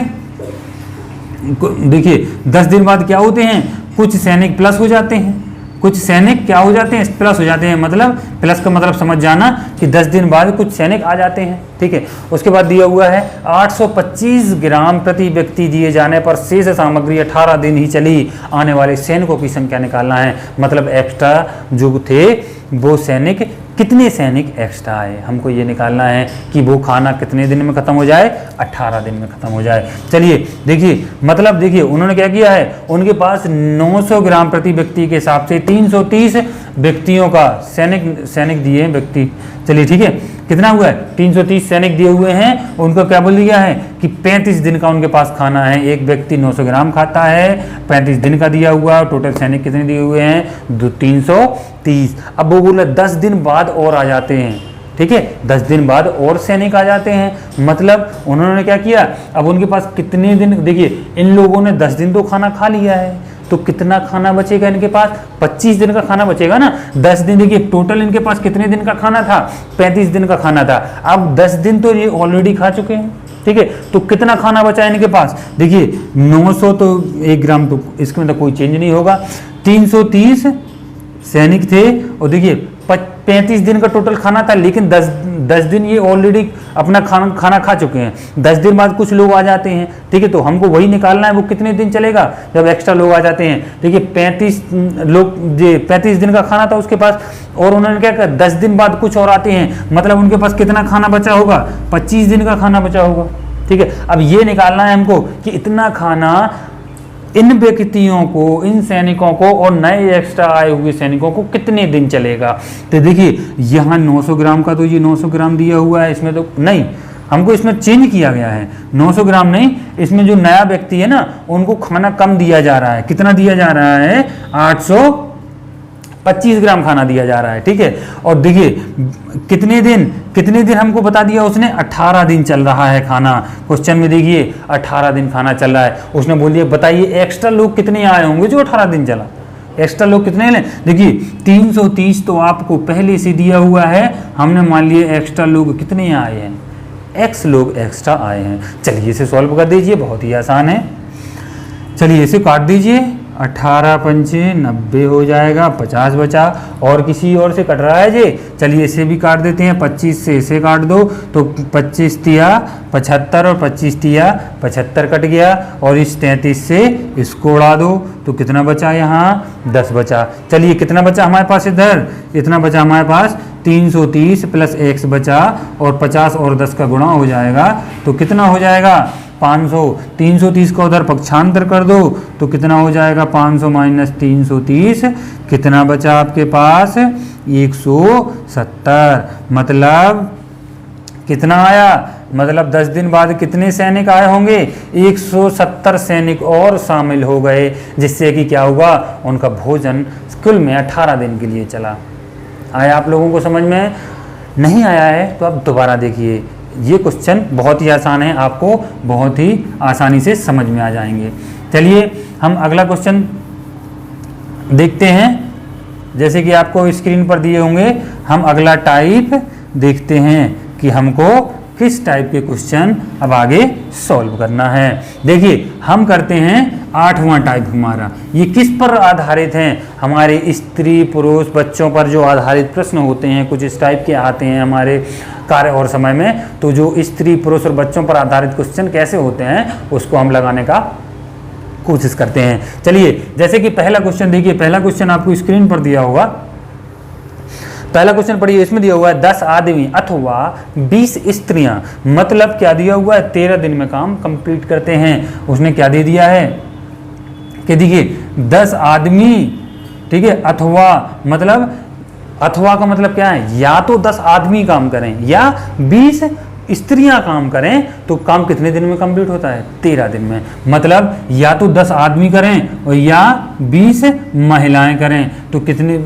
Speaker 1: देखिए 10 दिन बाद क्या होते हैं, कुछ सैनिक प्लस हो जाते हैं, कुछ सैनिक क्या हो जाते हैं, प्लस हो जाते हैं। मतलब प्लस का मतलब समझ जाना कि 10 दिन बाद कुछ सैनिक आ जाते हैं। ठीक है, उसके बाद दिया हुआ है 825 ग्राम प्रति व्यक्ति दिए जाने पर शेष सामग्री 18 दिन ही चली, आने वाले सैनिकों की संख्या निकालना है। मतलब एक्स्ट्रा जो थे वो सैनिक, कितने सैनिक एक्स्ट्रा आए, हमको ये निकालना है कि वो खाना कितने दिन में ख़त्म हो जाए, 18 दिन में ख़त्म हो जाए। चलिए देखिए, मतलब देखिए उन्होंने क्या किया है, उनके पास 900 ग्राम प्रति व्यक्ति के हिसाब से 330 व्यक्तियों का सैनिक दिए हैं व्यक्ति। चलिए ठीक है, कितना हुआ है, 330 सैनिक दिए हुए हैं, उनको क्या बोल दिया है कि 35 दिन का उनके पास खाना है। एक व्यक्ति 900 ग्राम खाता है, 35 दिन का दिया हुआ, टोटल सैनिक कितने दिए हुए हैं, 330। अब वो बोला 10 दिन बाद और आ जाते हैं। ठीक है, 10 दिन बाद और सैनिक आ जाते हैं। मतलब उन्होंने क्या किया, अब उनके पास कितने दिन, देखिए इन लोगों ने 10 दिन तो खाना खा लिया है, तो कितना खाना बचेगा इनके पास, 25 दिन का खाना बचेगा ना। 10 दिन, देखिए टोटल इनके पास कितने दिन का खाना था, 35 दिन का खाना था। अब 10 दिन तो ये ऑलरेडी खा चुके हैं। ठीक है, तो कितना खाना बचा इनके पास, देखिए 900 तो 1 ग्राम, तो इसके अंदर कोई चेंज नहीं होगा। 330 सैनिक थे, और देखिए 35 दिन का टोटल खाना था, लेकिन 10 दिन ये ऑलरेडी अपना खाना खा चुके हैं। 10 दिन बाद कुछ लोग आ जाते हैं। ठीक है, तो हमको वही निकालना है, वो कितने दिन चलेगा जब एक्स्ट्रा लोग आ जाते हैं। देखिए 35 दिन का खाना था उसके पास, और उन्होंने क्या कहा 10 दिन बाद कुछ और आते हैं, मतलब उनके पास कितना खाना बचा होगा, 25 दिन का खाना बचा होगा। ठीक है, अब ये निकालना है हमको कि इतना खाना इन व्यक्तियों को, इन सैनिकों को और नए एक्स्ट्रा आए हुए सैनिकों को कितने दिन चलेगा। तो देखिए यहाँ 900 ग्राम का तो ये 900 ग्राम दिया हुआ है, इसमें तो नहीं, हमको इसमें चेंज किया गया है, 900 ग्राम नहीं, इसमें जो नया व्यक्ति है ना उनको खाना कम दिया जा रहा है। कितना दिया जा रहा है? 825 ग्राम खाना दिया जा रहा है, ठीक है। और देखिए कितने दिन हमको बता दिया उसने, 18 दिन चल रहा है खाना। क्वेश्चन में देखिए 18 दिन खाना चल रहा है। उसने बोल दिया बताइए एक्स्ट्रा लोग कितने आए होंगे जो 18 दिन चला, एक्स्ट्रा लोग कितने लें। देखिए 330 तो आपको पहले से दिया हुआ है, हमने मान लिया एक्स्ट्रा लोग कितने आए हैं, x लोग एक्स्ट्रा आए हैं। चलिए इसे सॉल्व कर दीजिए, बहुत ही आसान है। चलिए इसे काट दीजिए, 18 पंचे 90 हो जाएगा, 50 बचा। और किसी और से कट रहा है जी, चलिए इसे भी काट देते हैं, 25 से इसे काट दो तो 25 तिया 75 और 25 तिया 75 कट गया। और इस 33 से इसको उड़ा दो तो कितना बचा, यहाँ 10 बचा। चलिए कितना बचा हमारे पास इधर, इतना बचा हमारे पास 330 प्लस x बचा, और 50 और 10 का गुणा हो जाएगा तो कितना हो जाएगा 500। 330 का उधर पक्षांतर कर दो तो कितना हो जाएगा 500 माइनस 330, कितना बचा आपके पास 170। मतलब कितना आया, मतलब 10 दिन बाद कितने सैनिक आए होंगे, 170 सैनिक और शामिल हो गए, जिससे कि क्या हुआ उनका भोजन कुल में 18 दिन के लिए चला। आया आप लोगों को समझ में? नहीं आया है तो आप दोबारा देखिए, ये क्वेश्चन बहुत ही आसान है, आपको बहुत ही आसानी से समझ में आ जाएंगे। चलिए हम अगला क्वेश्चन देखते हैं, जैसे कि आपको स्क्रीन पर दिए होंगे। हम अगला टाइप देखते हैं कि हमको किस टाइप के क्वेश्चन अब आगे सॉल्व करना है। देखिए हम करते हैं 8वां टाइप हमारा। ये किस पर आधारित हैं, हमारे स्त्री पुरुष बच्चों पर जो आधारित प्रश्न होते हैं, कुछ इस टाइप के आते हैं हमारे कार्य और समय में। तो जो स्त्री पुरुष और बच्चों पर आधारित क्वेश्चन कैसे होते हैं उसको हम लगाने का कोशिश करते हैं। चलिए जैसे कि पहला क्वेश्चन देखिए, पहला क्वेश्चन आपको स्क्रीन पर दिया होगा। पहला क्वेश्चन पढ़िए, इसमें दिया हुआ है 10 आदमी अथवा 20 स्त्रियां, मतलब क्या दिया हुआ है 13 दिन में काम कंप्लीट करते हैं। उसने क्या दे दिया है कि देखिए 10 आदमी, ठीक है, अथवा मतलब, अथवा का मतलब क्या है, या तो 10 आदमी काम करें या 20 स्त्रियां काम करें तो काम कितने दिन में कंप्लीट होता है 13 दिन में। मतलब या तो 10 आदमी करें और या 20 महिलाएं करें तो कितने,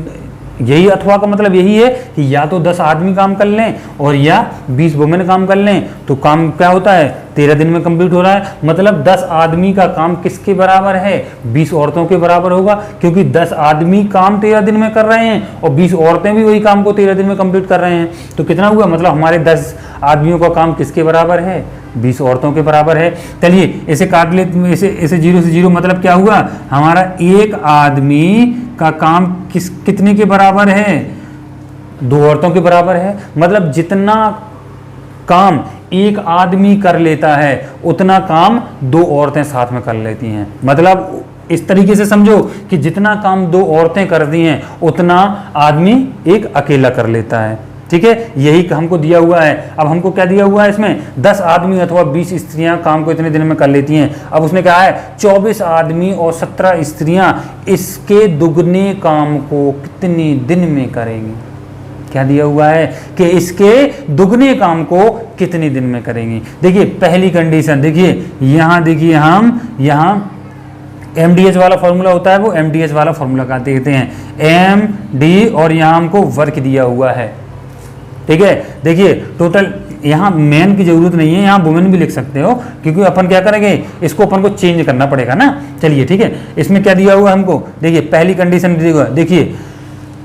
Speaker 1: यही अथवा का मतलब यही है कि या तो 10 आदमी काम कर लें और या 20 वुमेन काम कर लें तो काम क्या होता है 13 दिन में कंप्लीट हो रहा है। मतलब 10 आदमी का काम किसके बराबर है, 20 औरतों के बराबर होगा, क्योंकि 10 आदमी काम 13 दिन में कर रहे हैं और 20 औरतें भी वही काम को 13 दिन में कंप्लीट कर रहे हैं। तो कितना हुआ, मतलब हमारे 10 आदमियों का काम किसके बराबर है, 20 औरतों के बराबर है। चलिए इसे काट ले, इसे 0 से 0, मतलब क्या हुआ हमारा एक आदमी का काम कितने के बराबर है, 2 औरतों के बराबर है। मतलब जितना काम एक आदमी कर लेता है उतना काम 2 औरतें साथ में कर लेती हैं। मतलब इस तरीके से समझो कि जितना काम 2 औरतें करती हैं उतना आदमी एक अकेला कर लेता है। ठीक है, यही हमको दिया हुआ है। अब हमको क्या दिया हुआ है इसमें, 10 आदमी अथवा 20 स्त्रियां काम को इतने दिन में कर लेती हैं। अब उसने कहा है 24 आदमी और 17 स्त्रियां इसके दुगने काम को कितने दिन में करेंगी। क्या दिया हुआ है कि इसके दुगने काम को कितने दिन में करेंगी। देखिए पहली कंडीशन, देखिए यहाँ, देखिए हम यहाँ MDH वाला फॉर्मूला होता है, वो MDH वाला फॉर्मूला का देखते हैं, MD, और यहाँ हमको वर्क दिया हुआ है। ठीक है, देखिए टोटल, यहाँ मैन की जरूरत नहीं है, यहाँ वुमेन भी लिख सकते हो, क्योंकि अपन क्या करेंगे इसको अपन को चेंज करना पड़ेगा ना। चलिए ठीक है, इसमें क्या दिया हुआ हमको, देखिए पहली कंडीशन दिया हुआ, देखिए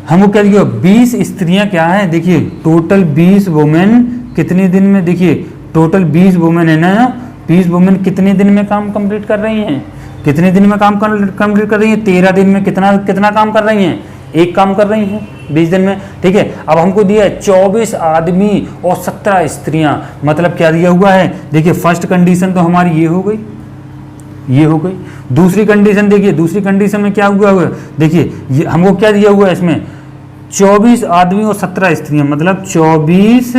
Speaker 1: हमको क्या दिया, 20 स्त्रियां क्या है, देखिए टोटल 20 वुमेन कितने दिन में, देखिए टोटल 20 वुमेन है ना, 20 वुमेन कितने दिन में काम कंप्लीट कर रही हैं, कितने दिन में काम कंप्लीट कर रही हैं, 13 दिन में कितना काम कर रही हैं, एक काम कर रही हैं 20 दिन में। ठीक है, अब हमको दिया है 24 आदमी और 17 स्त्रियां, मतलब क्या दिया हुआ है, देखिए फर्स्ट कंडीशन तो हमारी ये हो गई, ये हो गई। दूसरी कंडीशन देखिए, दूसरी कंडीशन में क्या हुआ है, देखिए हमको क्या दिया हुआ है इसमें, 24 आदमी और 17 स्त्रियां, मतलब 24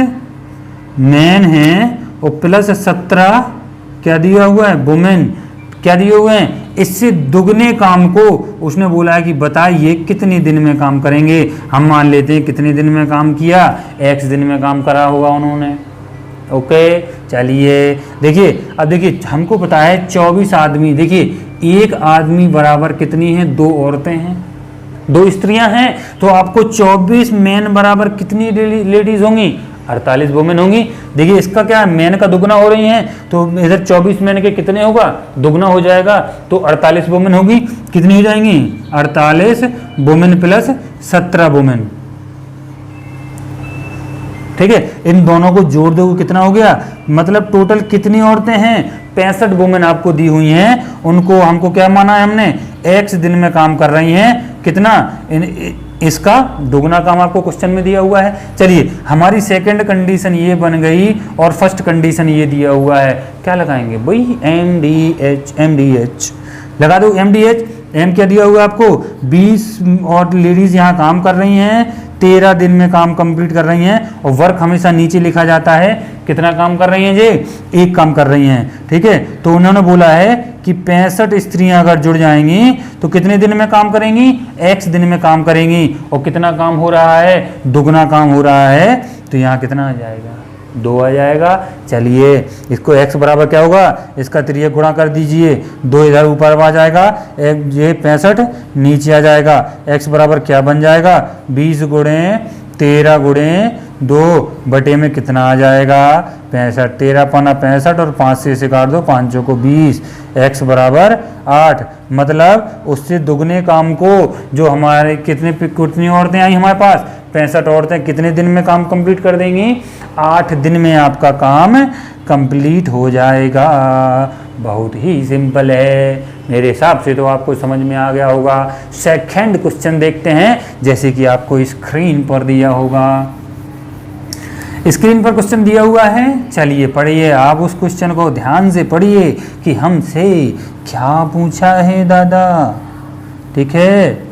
Speaker 1: मैन हैं और प्लस 17 क्या दिया हुआ है वुमेन, क्या दिए हुए हैं, इससे दुगने काम को उसने बोला है कि बताइए कितने दिन में काम करेंगे। हम मान लेते हैं कितने दिन में काम किया, x दिन में काम करा होगा उन्होंने। ओके चलिए देखिए, अब देखिए हमको पता है 24 आदमी, देखिए एक आदमी बराबर कितनी है, 2 औरतें हैं, 2 स्त्रियां हैं, तो आपको 24 मैन बराबर कितनी लेडीज होंगी, 48 वुमेन होंगी। देखिए इसका क्या है, मैन का दुगना हो रही हैं, तो इधर 24 मैन के कितने होगा, दुगना हो जाएगा, तो 48 वुमेन होगी। कितनी हो जाएंगी, 48 वुमेन प्लस 17 वुमेन। ठीक है, इन दोनों को जोड़ दो कितना हो गया, मतलब टोटल कितनी औरतें हैं, 65 वुमेन आपको दी हुई हैं। उनको हमको क्या माना है हमने, x दिन में काम कर रही हैं, कितना, इसका दुगना काम आपको क्वेश्चन में दिया हुआ है। चलिए हमारी सेकंड कंडीशन ये बन गई और फर्स्ट कंडीशन ये दिया हुआ है, क्या लगाएंगे भाई, MDH लगा दो। MDH, एम क्या दिया हुआ आपको, 20 और लेडीज यहाँ काम कर रही हैं, 13 दिन में काम कंप्लीट कर रही हैं, और वर्क हमेशा नीचे लिखा जाता है, कितना काम कर रही हैं जी, 1 काम कर रही हैं। ठीक है, तो उन्होंने बोला है कि 65 स्त्रियां अगर जुड़ जाएंगी तो कितने दिन में काम करेंगी, x दिन में काम करेंगी, और कितना काम हो रहा है, दुगना काम हो रहा है, तो यहाँ कितना आ जाएगा, 2 आ जाएगा। चलिए इसको x बराबर क्या होगा, इसका 3 गुणा कर दीजिए, 2 इधर ऊपर आ जाएगा, ये 65 नीचे आ जाएगा, x बराबर क्या बन जाएगा, 20 गुणे 13 गुणे 2 बटे में कितना आ जाएगा, 65, 13 पाना 65 और 5 से इसे काट दो, 5 को 20, x बराबर 8। मतलब उससे दुगने काम को जो हमारे कितनी औरतें आई हमारे पास, 65 औरतें कितने दिन में काम कंप्लीट कर देंगी, 8 दिन में आपका काम कंप्लीट हो जाएगा। बहुत ही सिंपल है, मेरे हिसाब से तो आपको समझ में आ गया होगा। सेकंड क्वेश्चन देखते हैं, जैसे कि आपको स्क्रीन पर दिया होगा, स्क्रीन पर क्वेश्चन दिया हुआ है। चलिए पढ़िए, आप उस क्वेश्चन को ध्यान से पढ़िए कि हमसे क्या पूछा है दादा। ठीक है,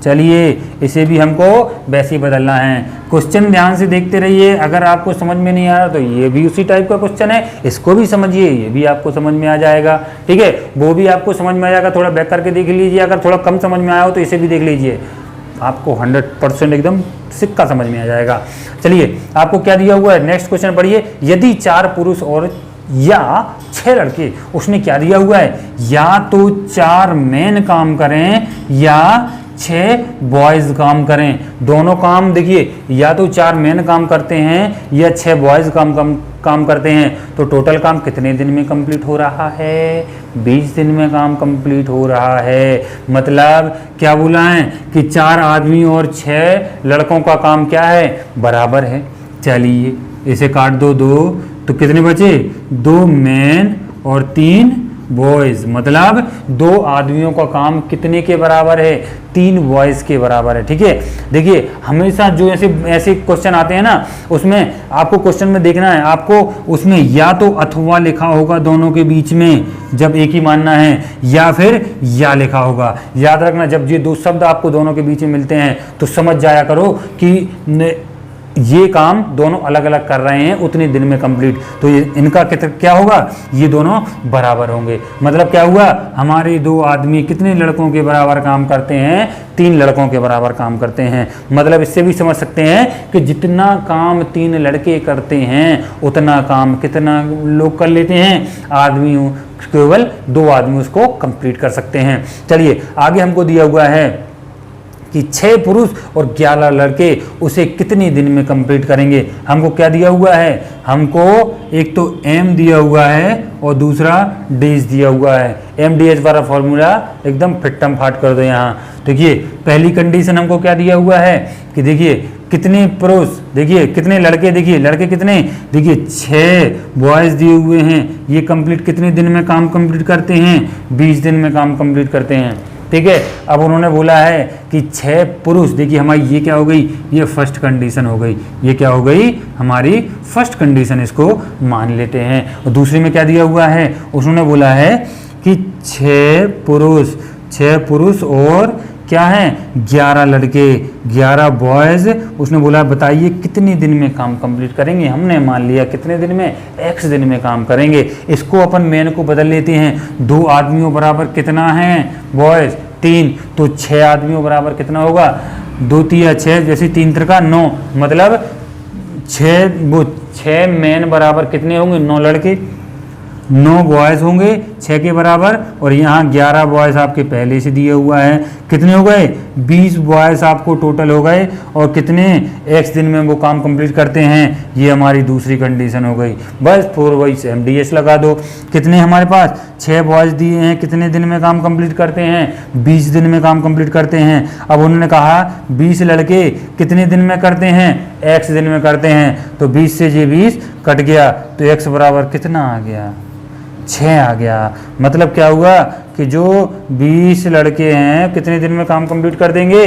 Speaker 1: चलिए इसे भी हमको वैसे ही बदलना है। क्वेश्चन ध्यान से देखते रहिए, अगर आपको समझ में नहीं आ रहा तो ये भी उसी टाइप का क्वेश्चन है, इसको भी समझिए, ये भी आपको समझ में आ जाएगा। ठीक है, वो भी आपको समझ में आ जाएगा, थोड़ा बैक करके देख लीजिए, अगर थोड़ा कम समझ में आया हो तो इसे भी देख लीजिए, आपको 100% एकदम सिक्का समझ में आ जाएगा। चलिए आपको क्या दिया हुआ है, नेक्स्ट क्वेश्चन पढ़िए। यदि 4 पुरुष और या 6 लड़के, उसने क्या दिया हुआ है, या तो 4 मैन काम करें या 6 बॉयज काम करें। दोनों काम देखिए, या तो 4 मैन काम करते हैं या 6 बॉयज काम करते हैं, तो टोटल काम कितने दिन में कंप्लीट हो रहा है, 20 दिन में काम कंप्लीट हो रहा है। मतलब क्या बोला है कि 4 आदमी और 6 लड़कों का काम क्या है, बराबर है। चलिए इसे काट दो 2, तो कितने बचे, 2 मैन और 3 बॉयज, मतलब 2 आदमियों का काम कितने के बराबर है, 3 बॉयज के बराबर है। ठीक है, देखिए हमेशा जो ऐसे क्वेश्चन आते हैं ना, उसमें आपको क्वेश्चन में देखना है, आपको उसमें या तो अथवा लिखा होगा दोनों के बीच में जब एक ही मानना है, या फिर या लिखा होगा। याद रखना, जब ये 2 शब्द आपको दोनों के बीच में मिलते हैं तो समझ जाया करो कि ये काम दोनों अलग अलग कर रहे हैं उतने दिन में कंप्लीट, तो ये इनका क्या होगा, ये दोनों बराबर होंगे। मतलब क्या हुआ, हमारे 2 आदमी कितने लड़कों के बराबर काम करते हैं, 3 लड़कों के बराबर काम करते हैं। मतलब इससे भी समझ सकते हैं कि जितना काम 3 लड़के करते हैं उतना काम कितना लोग कर लेते हैं, आदमी केवल 2 आदमी उसको कंप्लीट कर सकते हैं। चलिए आगे हमको दिया हुआ है कि 6 पुरुष और 11 लड़के उसे कितने दिन में कंप्लीट करेंगे। हमको क्या दिया हुआ है, हमको एक तो m दिया हुआ है और दूसरा डेज दिया हुआ है। MDH वाला फॉर्मूला एकदम फिट्टम फाट कर दो। यहाँ देखिए पहली कंडीशन हमको क्या दिया हुआ है कि देखिए कितने पुरुष, देखिए कितने लड़के, देखिए लड़के कितने, देखिए 6 बॉयज दिए हुए हैं, ये कंप्लीट कितने दिन में काम कंप्लीट करते हैं, 20 दिन में काम कंप्लीट करते हैं। ठीक है, अब उन्होंने बोला है कि 6 पुरुष, देखिए हमारी ये क्या हो गई, ये फर्स्ट कंडीशन हो गई, ये क्या हो गई, हमारी फर्स्ट कंडीशन, इसको मान लेते हैं। और दूसरे में क्या दिया हुआ है, उन्होंने बोला है कि 6 पुरुष और क्या है 11 लड़के 11 बॉयज़। उसने बोला बताइए कितने दिन में काम कंप्लीट करेंगे। हमने मान लिया कितने दिन में, x दिन में काम करेंगे। इसको अपन मेन को बदल लेते हैं। 2 आदमियों बराबर कितना है बॉयज़ 3, तो 6 आदमियों बराबर कितना होगा 2 3 6, जैसे 3 3 9, मतलब 6 मैन बराबर कितने होंगे 9 लड़के, 9 बॉयज़ होंगे 6 के बराबर। और यहाँ 11 बॉयज़ आपके पहले से दिए हुआ है, कितने हो गए 20 बॉयज़ आपको टोटल हो गए। और कितने x दिन में वो काम कंप्लीट करते हैं, ये हमारी दूसरी कंडीशन हो गई। बस 4 वही MDS लगा दो। कितने हमारे पास 6 बॉयज़ दिए हैं, कितने दिन में काम कंप्लीट करते हैं 20 दिन में काम कंप्लीट करते हैं। अब उन्होंने कहा 20 लड़के कितने दिन में करते हैं x दिन में करते हैं, तो 20 से ये 20 कट गया, तो x बराबर कितना आ गया 6 आ गया। मतलब क्या हुआ कि जो 20 लड़के हैं कितने दिन में काम कंप्लीट कर देंगे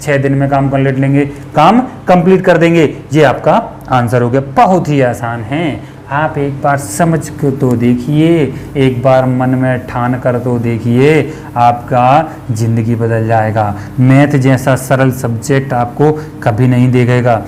Speaker 1: 6 दिन में काम कंप्लीट कर देंगे। ये आपका आंसर हो गया। बहुत ही आसान है, आप एक बार समझ कर तो देखिए, एक बार मन में ठान कर तो देखिए, आपका ज़िंदगी बदल जाएगा। मैथ जैसा सरल सब्जेक्ट आपको कभी नहीं देखेगा।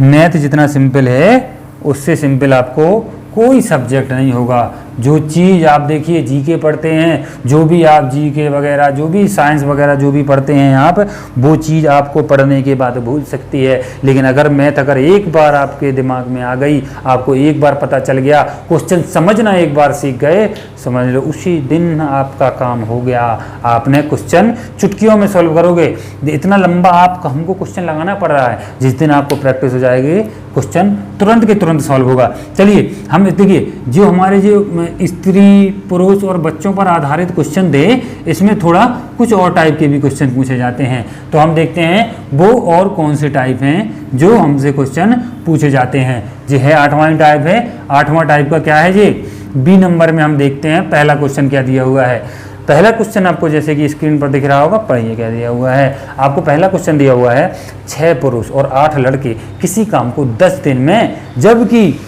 Speaker 1: मैथ जितना सिंपल है उससे सिंपल आपको कोई सब्जेक्ट नहीं होगा। जो चीज़ आप देखिए जीके पढ़ते हैं, जो भी आप जीके वगैरह जो भी साइंस वगैरह जो भी पढ़ते हैं आप, वो चीज़ आपको पढ़ने के बाद भूल सकती है। लेकिन अगर मैथ अगर एक बार आपके दिमाग में आ गई, आपको एक बार पता चल गया, क्वेश्चन समझना एक बार सीख गए, समझ लो उसी दिन आपका काम हो गया। आपने क्वेश्चन चुटकियों में सॉल्व करोगे। इतना लंबा आप हमको क्वेश्चन लगाना पड़ रहा है, जिस दिन आपको प्रैक्टिस हो जाएगी क्वेश्चन तुरंत के तुरंत सॉल्व होगा। चलिए हम देखिए जो हमारे जो स्त्री पुरुष और बच्चों पर आधारित क्वेश्चन दे, इसमें थोड़ा कुछ और टाइप के भी क्वेश्चन पूछे जाते हैं। तो हम देखते हैं वो और कौन से टाइप हैं जो हमसे क्वेश्चन पूछे जाते हैं। जी है 8वां टाइप है। 8वां टाइप का क्या है जी, बी नंबर में हम देखते हैं पहला क्वेश्चन क्या दिया हुआ है। पहला क्वेश्चन आपको जैसे कि स्क्रीन पर दिख रहा होगा, पढ़िए क्या दिया हुआ है। आपको पहला क्वेश्चन दिया हुआ है 6 पुरुष और 8 लड़के किसी काम को 10 दिन में, जबकि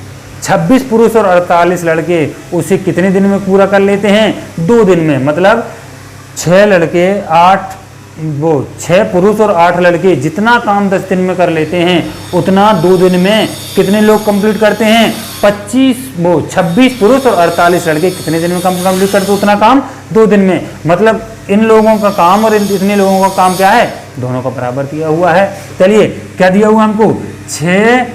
Speaker 1: 26 पुरुष और 48 लड़के उसे कितने दिन में पूरा कर लेते हैं 2 दिन में। मतलब 6 पुरुष और 8 लड़के जितना काम 10 दिन में कर लेते हैं उतना 2 दिन में कितने लोग कंप्लीट करते हैं 26 पुरुष और 48 लड़के कितने दिन में कंप्लीट करते हैं उतना काम 2 दिन में। मतलब इन लोगों का काम और इतने लोगों का काम क्या है, दोनों का बराबर दिया हुआ है। चलिए क्या दिया हुआ हमको 6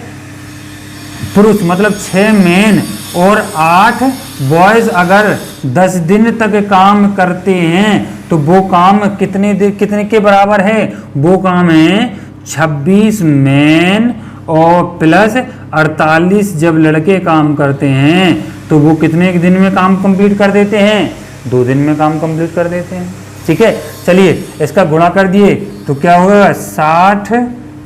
Speaker 1: पुरुष मतलब 6 मेन और 8 बॉयज अगर 10 दिन तक काम करते हैं तो वो काम कितने के बराबर है, वो काम है 26 मेन और प्लस 48 जब लड़के काम करते हैं तो वो कितने दिन में काम कंप्लीट कर देते हैं 2 दिन में काम कंप्लीट कर देते हैं। ठीक है, चलिए इसका गुणा कर दिए तो क्या होगा 60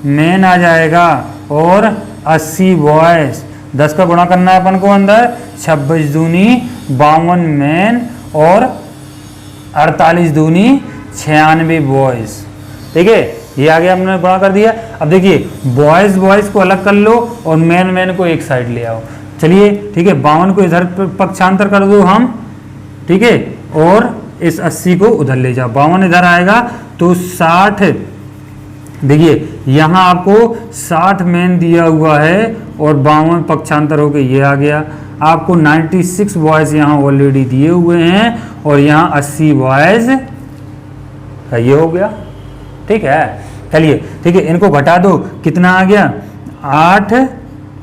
Speaker 1: मेन आ जाएगा और 80 बॉयज। 10 का गुणा करना है अपन को अंदर, 26 दूनी 52 मैन और 48 दूनी 96 बॉयज। ठीक है, ये आ गया, हमने गुणा कर दिया। अब देखिए बॉयज को अलग कर लो और मैन को एक साइड ले आओ। चलिए ठीक है, 52 को इधर पक्षांतर कर दो हम, ठीक है, और इस 80 को उधर ले जाओ। 52 इधर आएगा तो 60, देखिए यहाँ आपको 60 मैन दिया हुआ है और 52 पक्षांतर होकर ये आ गया। आपको 96 बॉयज यहाँ ऑलरेडी दिए हुए हैं और यहाँ 80 बॉयज का ये हो गया। ठीक है, चलिए ठीक है, इनको घटा दो, कितना आ गया 8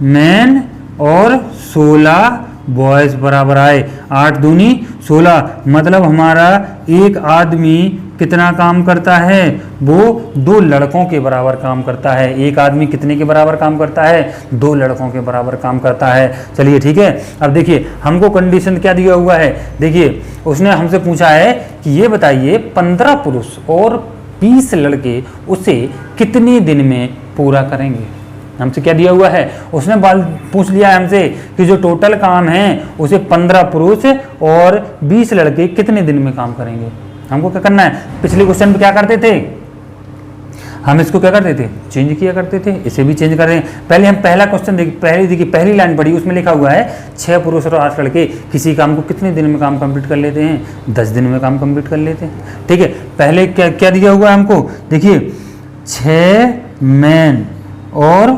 Speaker 1: मैन और 16 बॉयज बराबर आए। 8 दूनी 16, मतलब हमारा एक आदमी कितना काम करता है, वो 2 लड़कों के बराबर काम करता है। एक आदमी कितने के बराबर काम करता है, 2 लड़कों के बराबर काम करता है। चलिए ठीक है, अब देखिए हमको कंडीशन क्या दिया हुआ है। देखिए उसने हमसे पूछा है कि ये बताइए 15 पुरुष और 20 लड़के उसे कितने दिन में पूरा करेंगे। हमसे क्या दिया हुआ है, उसने पूछ लिया है हमसे कि जो टोटल काम है उसे 15 पुरुष और 20 लड़के कितने दिन में काम करेंगे। हमको क्या करना है, पिछले क्वेश्चन में क्या करते थे, हम इसको क्या करते थे, चेंज किया करते थे, इसे भी चेंज कर रहे हैं। पहले हम पहला क्वेश्चन देखिए, पहली लाइन पढ़ी, उसमें लिखा हुआ है 6 पुरुष और 8 लड़के किसी काम को कितने दिन में काम कंप्लीट कर लेते हैं, 10 दिन में काम कंप्लीट कर लेते हैं। ठीक है, पहले क्या क्या दिया हुआ है हमको, देखिए 6 मैन और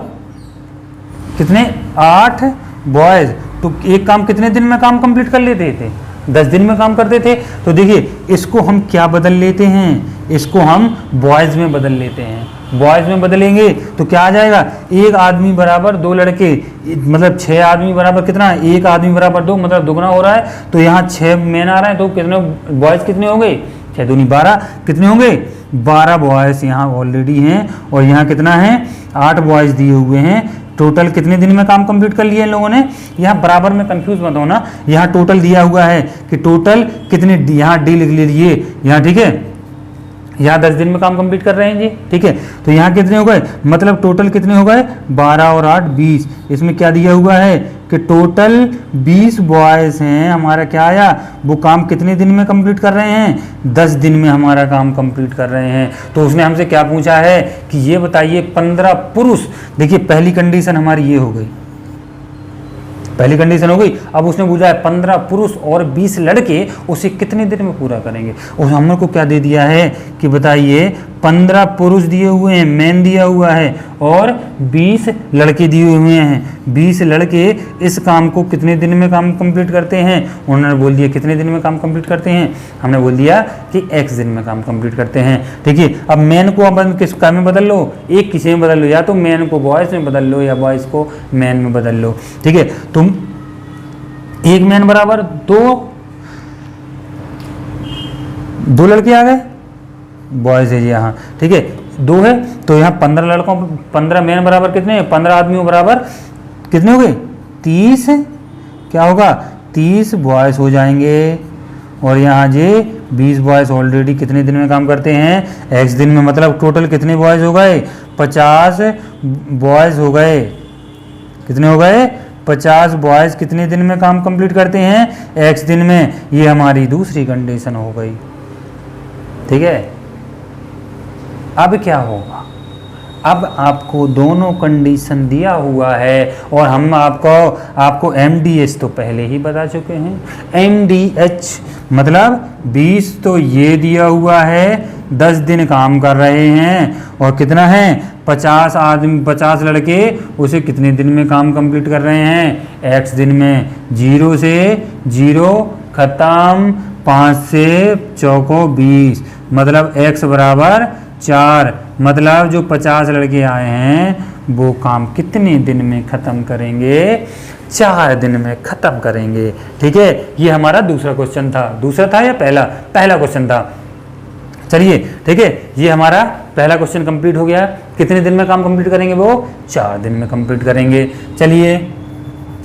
Speaker 1: कितने 8 बॉयज, तो एक काम कितने दिन में काम कंप्लीट कर लेते थे, 10 दिन में काम करते थे। तो देखिए इसको हम क्या बदल लेते हैं, इसको हम बॉयज में बदल लेते हैं। बॉयज में बदलेंगे तो क्या आ जाएगा, एक आदमी बराबर 2 लड़के, मतलब 6 आदमी बराबर कितना, एक आदमी बराबर 2, मतलब दुगना हो रहा है। तो यहाँ 6 मैन आ रहे हैं, तो कितने बॉयज कितने हो गए, 6 दूनी 12, कितने होंगे 12 बॉयज यहाँ ऑलरेडी हैं, और यहाँ कितना है 8 बॉयज दिए हुए हैं। टोटल कितने दिन में काम कंप्लीट कर लिए इन लोगों ने, यहाँ बराबर में कंफ्यूज मत होना, यहाँ टोटल दिया हुआ है कि टोटल कितने, यहाँ डी लिख लीजिए यहाँ, ठीक है, यहाँ 10 दिन में काम कंप्लीट कर रहे हैं जी। ठीक है, तो यहाँ कितने हो गए, मतलब टोटल कितने हो गए 12 और 8 20। इसमें क्या दिया हुआ है कि टोटल 20 बॉयज हैं, हमारा क्या आया, वो काम कितने दिन में कंप्लीट कर रहे हैं, 10 दिन में हमारा काम कंप्लीट कर रहे हैं। तो उसने हमसे क्या पूछा है कि ये बताइए 15 पुरुष, देखिए पहली कंडीशन हमारी ये हो गई, पहली कंडीशन हो गई। अब उसने पूछा है 15 पुरुष और 20 लड़के उसे कितने दिन में पूरा करेंगे। और हमने को क्या दे दिया है कि बताइए 15 पुरुष दिए हुए हैं, मैन दिया हुआ है, और 20 लड़के दिए हुए हैं। 20 लड़के इस काम को कितने दिन में काम कंप्लीट करते हैं, उन्होंने बोल दिया कितने दिन में काम कंप्लीट करते हैं, हमने बोल दिया कि x दिन में काम कंप्लीट करते हैं। देखिए अब मैन को अब किस काम में बदल लो, एक किसी में बदल लो, या तो मैन को बॉयज में बदल लो या बॉयज को मैन में बदल लो। ठीक है, तुम एक मैन बराबर 2 लड़के आ गए, बॉयज है जी यहाँ। ठीक है, 2 है तो यहाँ 15 लड़कों, 15 मैन बराबर कितने, 15 आदमियों बराबर कितने हो गए 30, क्या होगा 30 बॉयज हो जाएंगे। और यहाँ जे 20 बॉयज ऑलरेडी कितने दिन में काम करते हैं, x दिन में, मतलब टोटल कितने बॉयज हो गए 50 बॉयज हो गए, कितने हो गए 50 बॉयज कितने दिन में काम कंप्लीट करते हैं, x दिन में। ये हमारी दूसरी कंडीशन हो गई। ठीक है, अब क्या होगा, अब आपको दोनों कंडीशन दिया हुआ है, और हम आपको MDH तो पहले ही बता चुके हैं। MDH मतलब 20 तो ये दिया हुआ है, 10 दिन काम कर रहे हैं, और कितना है 50 आदमी, 50 लड़के उसे कितने दिन में काम कंप्लीट कर रहे हैं, x दिन में। 0 से 0 खत्म, 5 से चौको 20, मतलब x बराबर 4, मतलब जो 50 लड़के आए हैं वो काम कितने दिन में ख़त्म करेंगे, 4 दिन में ख़त्म करेंगे। ठीक है, ये हमारा दूसरा क्वेश्चन था। दूसरा था या पहला क्वेश्चन था। चलिए ठीक है, ये हमारा पहला क्वेश्चन कंप्लीट हो गया। कितने दिन में काम कंप्लीट करेंगे, वो 4 दिन में कंप्लीट करेंगे। चलिए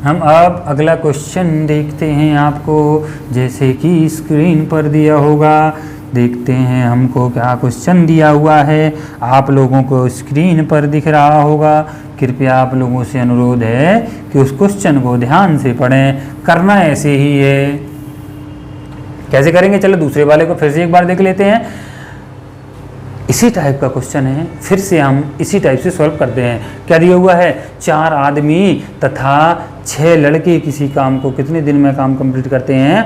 Speaker 1: हम अब अगला क्वेश्चन देखते हैं, आपको जैसे कि स्क्रीन पर दिया होगा। देखते हैं हमको क्या क्वेश्चन दिया हुआ है, आप लोगों को स्क्रीन पर दिख रहा होगा। कृपया आप लोगों से अनुरोध है कि उस क्वेश्चन को ध्यान से पढ़ें, करना ऐसे ही है। कैसे करेंगे, चलो दूसरे वाले को फिर से एक बार देख लेते हैं। इसी टाइप का क्वेश्चन है, फिर से हम इसी टाइप से सॉल्व करते हैं। क्या दिया हुआ है, 4 आदमी तथा 6 लड़के किसी काम को कितने दिन में काम कंप्लीट करते हैं,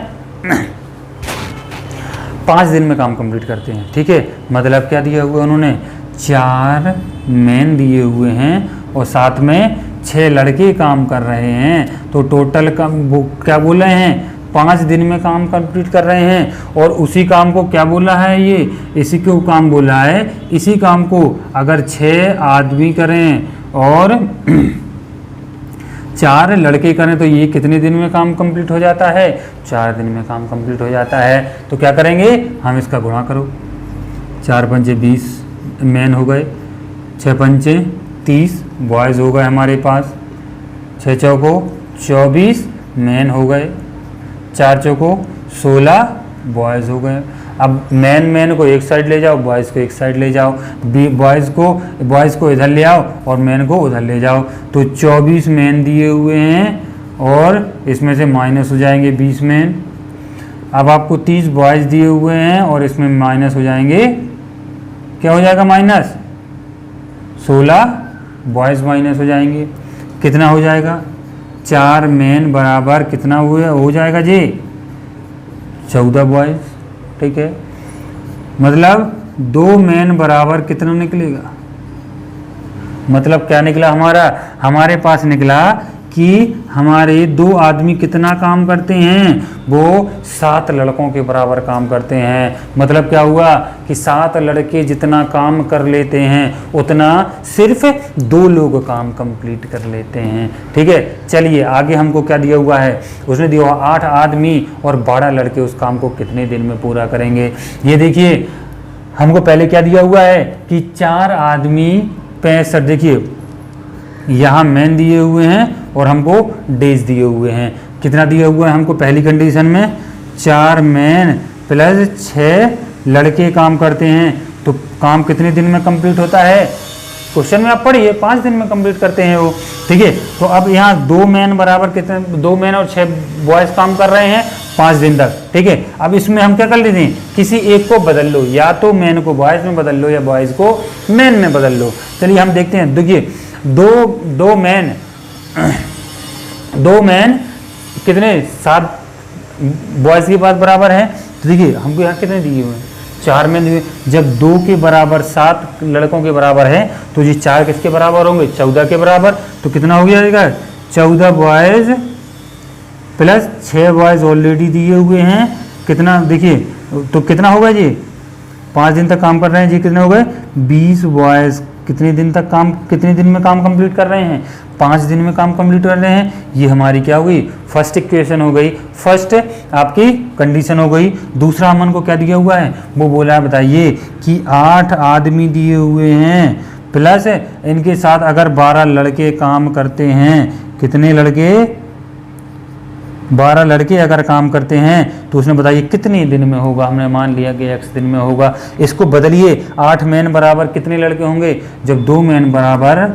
Speaker 1: 5 दिन में काम कंप्लीट करते हैं। ठीक है, मतलब क्या दिया हुआ उन्होंने, 4 मैन दिए हुए हैं और साथ में 6 लड़के काम कर रहे हैं, तो टोटल का वो क्या बोल रहे हैं, 5 दिन में काम कंप्लीट कर रहे हैं। और उसी काम को क्या बोला है, ये इसी को काम बोला है। इसी काम को अगर 6 आदमी करें और 4 लड़के करें तो ये कितने दिन में काम कंप्लीट हो जाता है, 4 दिन में काम कंप्लीट हो जाता है। तो क्या करेंगे, हम इसका गुणा करो, 4 पंचे 20 मैन हो गए, 6 पंचे 30 बॉयज़ हो गए हमारे पास, 6 चौको 24 मैन हो गए, 4 चौको 16 बॉयज़ हो गए। अब मैन को एक साइड ले जाओ, बॉयज़ को एक साइड ले जाओ, बॉयज़ को इधर ले आओ और मैन को उधर ले जाओ। तो 24 मैन दिए हुए हैं और इसमें से माइनस हो जाएंगे 20 मैन। अब आपको 30 बॉयज़ दिए हुए हैं और इसमें माइनस हो जाएंगे, क्या हो जाएगा माइनस 16 बॉयज़ माइनस हो जाएंगे, कितना हो जाएगा 4 मैन बराबर कितना हुआ हो जाएगा जी 14 बॉयज़। ठीक है, मतलब 2 मैन बराबर कितना निकलेगा, मतलब क्या निकला हमारे पास निकला कि हमारे 2 आदमी कितना काम करते हैं, वो 7 लड़कों के बराबर काम करते हैं। मतलब क्या हुआ कि 7 लड़के जितना काम कर लेते हैं उतना सिर्फ 2 लोग काम कंप्लीट कर लेते हैं। ठीक है, चलिए आगे हमको क्या दिया हुआ है, उसने दिया हुआ 8 आदमी और 12 लड़के उस काम को कितने दिन में पूरा करेंगे। ये देखिए हमको पहले क्या दिया हुआ है कि 4 आदमी 65, देखिए यहाँ मैन दिए हुए हैं और हमको डेज दिए हुए हैं। कितना दिया हुआ है हमको पहली कंडीशन में 4 मैन प्लस 6 लड़के काम करते हैं, तो काम कितने दिन में कंप्लीट होता है, क्वेश्चन में आप पढ़िए 5 दिन में कंप्लीट करते हैं वो। ठीक है, तो अब यहाँ 2 मैन बराबर कितने, 2 मैन और 6 बॉयज़ काम कर रहे हैं 5 दिन तक। ठीक है, अब इसमें हम क्या कर लेते हैं, किसी एक को बदल लो, या तो मैन को बॉयज़ में बदल लो या बॉयज़ को मैन में बदल लो। चलिए हम देखते हैं, देखिए दो मैन कितने 7 बॉयज़ के पास बराबर है, तो देखिए हमको यहाँ कितने दिए हुए हैं 4 मैन दिए। जब 2 के बराबर 7 लड़कों के बराबर है तो ये 4 किसके बराबर होंगे 14 के बराबर, तो कितना हो गया 14 बॉयज़ प्लस 6 बॉयज़ ऑलरेडी दिए हुए हैं। कितना देखिए तो कितना होगा जी 5 दिन तक काम कर रहे हैं जी, कितने हो गए 20 बॉयज़ कितने दिन में काम कंप्लीट कर रहे हैं 5 दिन में काम कंप्लीट कर रहे हैं। ये हमारी क्या हो गई फर्स्ट इक्वेशन हो गई, फर्स्ट आपकी कंडीशन हो गई। दूसरा हमन को क्या दिया हुआ है, वो बोला है बताइए कि 8 आदमी दिए हुए हैं प्लस इनके साथ अगर 12 लड़के काम करते हैं, कितने लड़के 12 लड़के अगर काम करते हैं तो उसने बताइए कितने दिन में होगा। हमने मान लिया कि x दिन में होगा। इसको बदलिए 8 मैन बराबर कितने लड़के होंगे, जब 2 मैन बराबर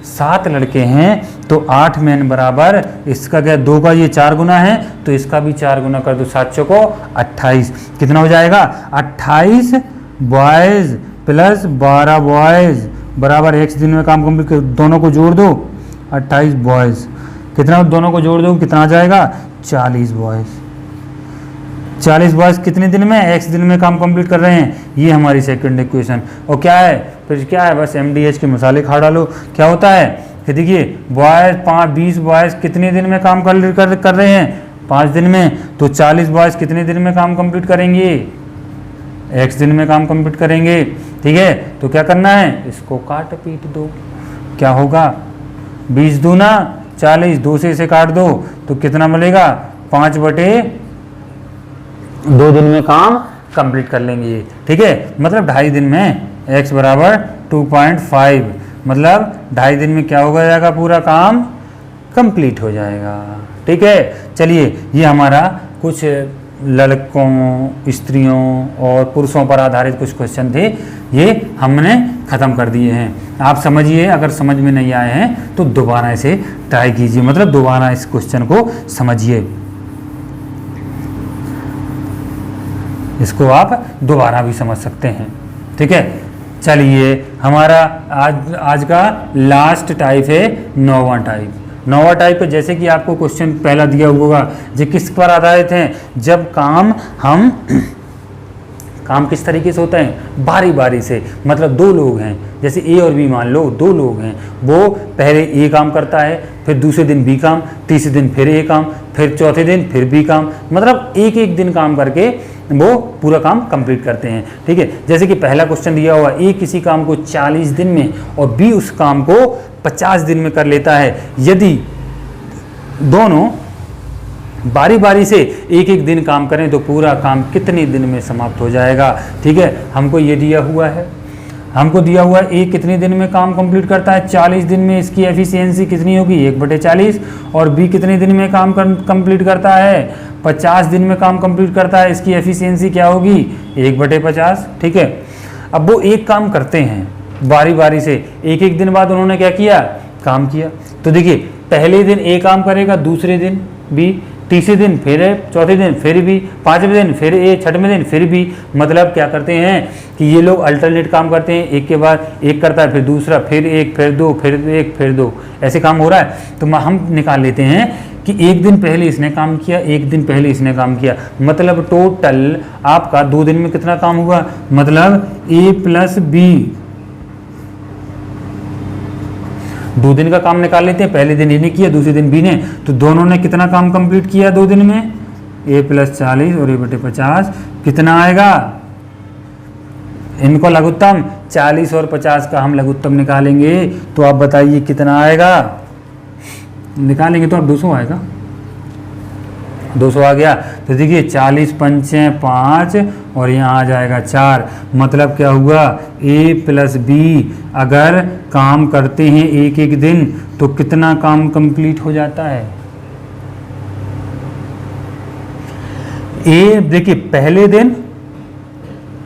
Speaker 1: 7 लड़के हैं तो 8 मैन बराबर इसका क्या 2 का ये 4 गुना है तो इसका भी 4 गुना कर दो, 7 चौको 28। कितना हो जाएगा 28 बॉयज़ प्लस 12 बॉयज़ बराबर x दिन में काम कंप्लीट, दोनों को जोड़ दो 28 बॉयज़, कितना दोनों को जोड़ दो कितना आ जाएगा 40 बॉयज़। 40 बॉयज़ कितने दिन में x दिन में काम कंप्लीट कर रहे हैं, ये हमारी सेकंड इक्वेशन। और क्या है फिर क्या है, बस MDH के मसाले खा डालो। क्या होता है कि देखिए बॉयज़ 20 बॉयज़ कितने दिन में काम कर रहे हैं 5 दिन में, तो 40 बॉयज़ कितने दिन में काम कंप्लीट करेंगे x दिन में काम कंप्लीट करेंगे। ठीक है, तो क्या करना है इसको काट पीट दो, क्या होगा 20 दूना 40, 2 से इसे काट दो तो कितना मिलेगा 5/2 दिन में काम कंप्लीट कर लेंगे ये। ठीक है, मतलब 2.5 दिन में x बराबर 2.5, मतलब 2.5 दिन में क्या हो जाएगा पूरा काम कंप्लीट हो जाएगा। ठीक है, चलिए ये हमारा कुछ लड़कों स्त्रियों और पुरुषों पर आधारित कुछ क्वेश्चन थे, ये हमने ख़त्म कर दिए हैं। आप समझिए, अगर समझ में नहीं आए हैं तो दोबारा इसे ट्राई कीजिए, मतलब दोबारा इस क्वेश्चन को समझिए, इसको आप दोबारा भी समझ सकते हैं। ठीक है, चलिए हमारा आज का लास्ट टाइप है 9वां टाइप। 9वां टाइप पे जैसे कि आपको क्वेश्चन पहला दिया होगा, जो किस पर आधारित हैं, जब काम किस तरीके से होता है बारी बारी से, मतलब 2 लोग हैं जैसे A और B, मान लो 2 लोग हैं, वो पहले A काम करता है, फिर दूसरे दिन B काम, तीसरे दिन फिर A काम, फिर चौथे दिन फिर B काम, मतलब एक दिन काम करके वो पूरा काम कंप्लीट करते हैं। ठीक है, जैसे कि पहला क्वेश्चन दिया हुआ A किसी काम को 40 दिन में और B उस काम को 50 दिन में कर लेता है, यदि दोनों बारी बारी से एक दिन काम करें तो पूरा काम कितने दिन में समाप्त हो जाएगा। ठीक है, हमको ये दिया हुआ है, A कितने दिन में काम कंप्लीट करता है 40 दिन में, इसकी एफिशिएंसी कितनी होगी 1/40, और B कितने दिन में काम कंप्लीट करता है 50 दिन में काम कंप्लीट करता है, इसकी एफिशिएंसी क्या होगी 1/50। ठीक है, अब वो एक काम करते हैं बारी बारी से, एक दिन बाद उन्होंने क्या किया काम किया, तो देखिए पहले दिन A काम करेगा, दूसरे दिन B, तीसरे दिन फिर ए, चौथे दिन फिर बी, पांचवें दिन फिर ए, छठवें दिन फिर बी। मतलब क्या करते हैं कि ये लोग अल्टरनेट काम करते हैं, एक के बाद एक करता है, फिर दूसरा, फिर एक, फिर दो, फिर एक, फिर दो, ऐसे काम हो रहा है। तो हम निकाल लेते हैं कि एक दिन पहले इसने काम किया, एक दिन पहले इसने काम किया, मतलब टोटल आपका 2 दिन में कितना काम हुआ, मतलब ए प्लस बी। 2 दिन का काम निकाल लेते हैं, पहले दिन इन्हें किया, दूसरे दिन बी ने, तो दोनों ने कितना काम कंप्लीट किया 2 दिन में, a + 40 और a/50 कितना आएगा, इनको लघुत्तम 40 और 50 का हम लघुत्तम निकालेंगे, तो आप बताइए कितना आएगा, निकालेंगे तो अब 200 आएगा, 200 आ गया। तो देखिए 40 पंचे 5 और यहाँ आ जाएगा 4, मतलब क्या हुआ, a + b अगर काम करते हैं एक एक दिन तो कितना काम कंप्लीट हो जाता है। ए देखिए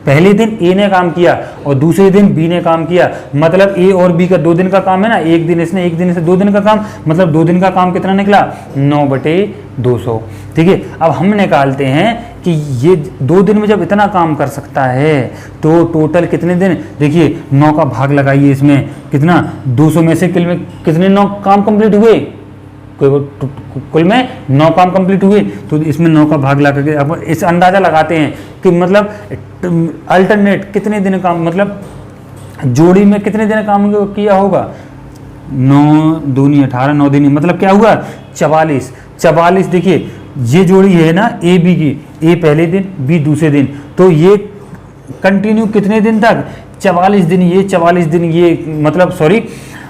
Speaker 1: पहले दिन ए ने काम किया और दूसरे दिन बी ने काम किया, मतलब ए और बी का 2 दिन का काम है ना, एक दिन इसने 2 दिन का काम, मतलब 2 दिन का काम कितना निकला, 9/200। ठीक है, अब हम निकालते हैं कि ये 2 दिन में जब इतना काम कर सकता है तो टोटल कितने दिन, देखिए 9 का भाग लगाइए इसमें, कितना 200 में से कितने 9 काम कंप्लीट हुए, कुल में 9 काम कंप्लीट हुए, तो इसमें 9 का भाग लगा के अब इस अंदाजा लगाते हैं कि मतलब अल्टरनेट कितने दिन काम, मतलब जोड़ी में कितने दिन काम किया होगा, 9 दूनी 18, 9 दूनी मतलब क्या हुआ 44। देखिए ये जोड़ी है ना ए बी की, ए पहले दिन बी दूसरे दिन, तो ये कंटिन्यू कितने दिन तक, 44 दिन, ये 44 दिन ये, मतलब सॉरी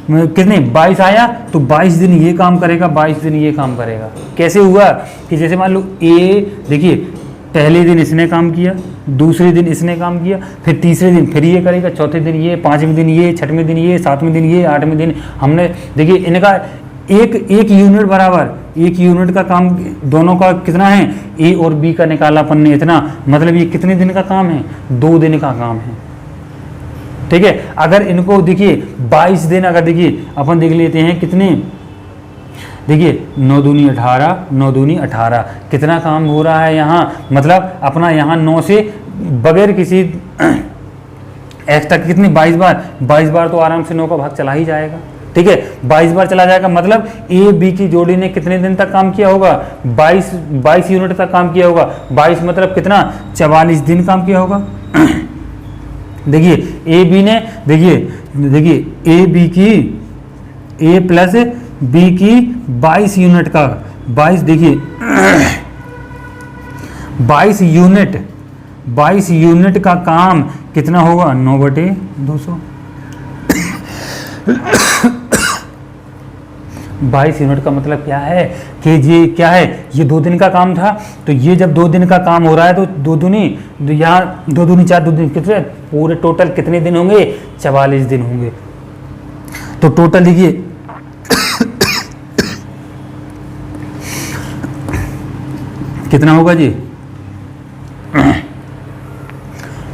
Speaker 1: कितने 22 आया, तो 22 दिन ये काम करेगा, 22 दिन ये काम करेगा। कैसे हुआ कि जैसे मान लो ए, देखिए पहले दिन इसने काम किया, दूसरे दिन इसने काम किया, फिर तीसरे दिन फिर ये करेगा, चौथे दिन ये, पांचवें दिन ये, छठवें दिन ये, सातवें दिन ये, आठवें दिन हमने, देखिए इनका एक यूनिट बराबर, एक यूनिट का काम दोनों का कितना है, ए और बी का निकाला अपन ने इतना, मतलब ये कितने दिन का काम है, 2 दिन का काम है। ठीक है, अगर इनको देखिए 22 दिन, अगर देखिए अपन देख लेते हैं कितने, देखिए 9 दूनी 18, 9 दूनी 18 कितना काम हो रहा है यहाँ, मतलब अपना यहाँ 9 से बगैर किसी एक्स्ट्रा कितनी 22 बार तो आराम से 9 का भाग चला ही जाएगा। ठीक है, 22 बार चला जाएगा, मतलब ए बी की जोड़ी ने कितने दिन तक काम किया होगा, 22 यूनिट तक काम किया होगा, 22 मतलब कितना 44 दिन काम किया होगा। देखिए ए बी ने, देखिए ए बी की, ए प्लस बी की 22 यूनिट का, 22 देखिए 22 यूनिट का काम कितना होगा, 9/200। 22 यूनिट का मतलब क्या है कि ये क्या है, ये 2 दिन का काम था, तो ये जब 2 दिन का काम हो रहा है तो 2 दूनी, यहाँ 2 दूनी 4, 2 दिन कितने, पूरे टोटल कितने दिन होंगे, 44 दिन होंगे। तो टोटल देखिए कितना होगा जी,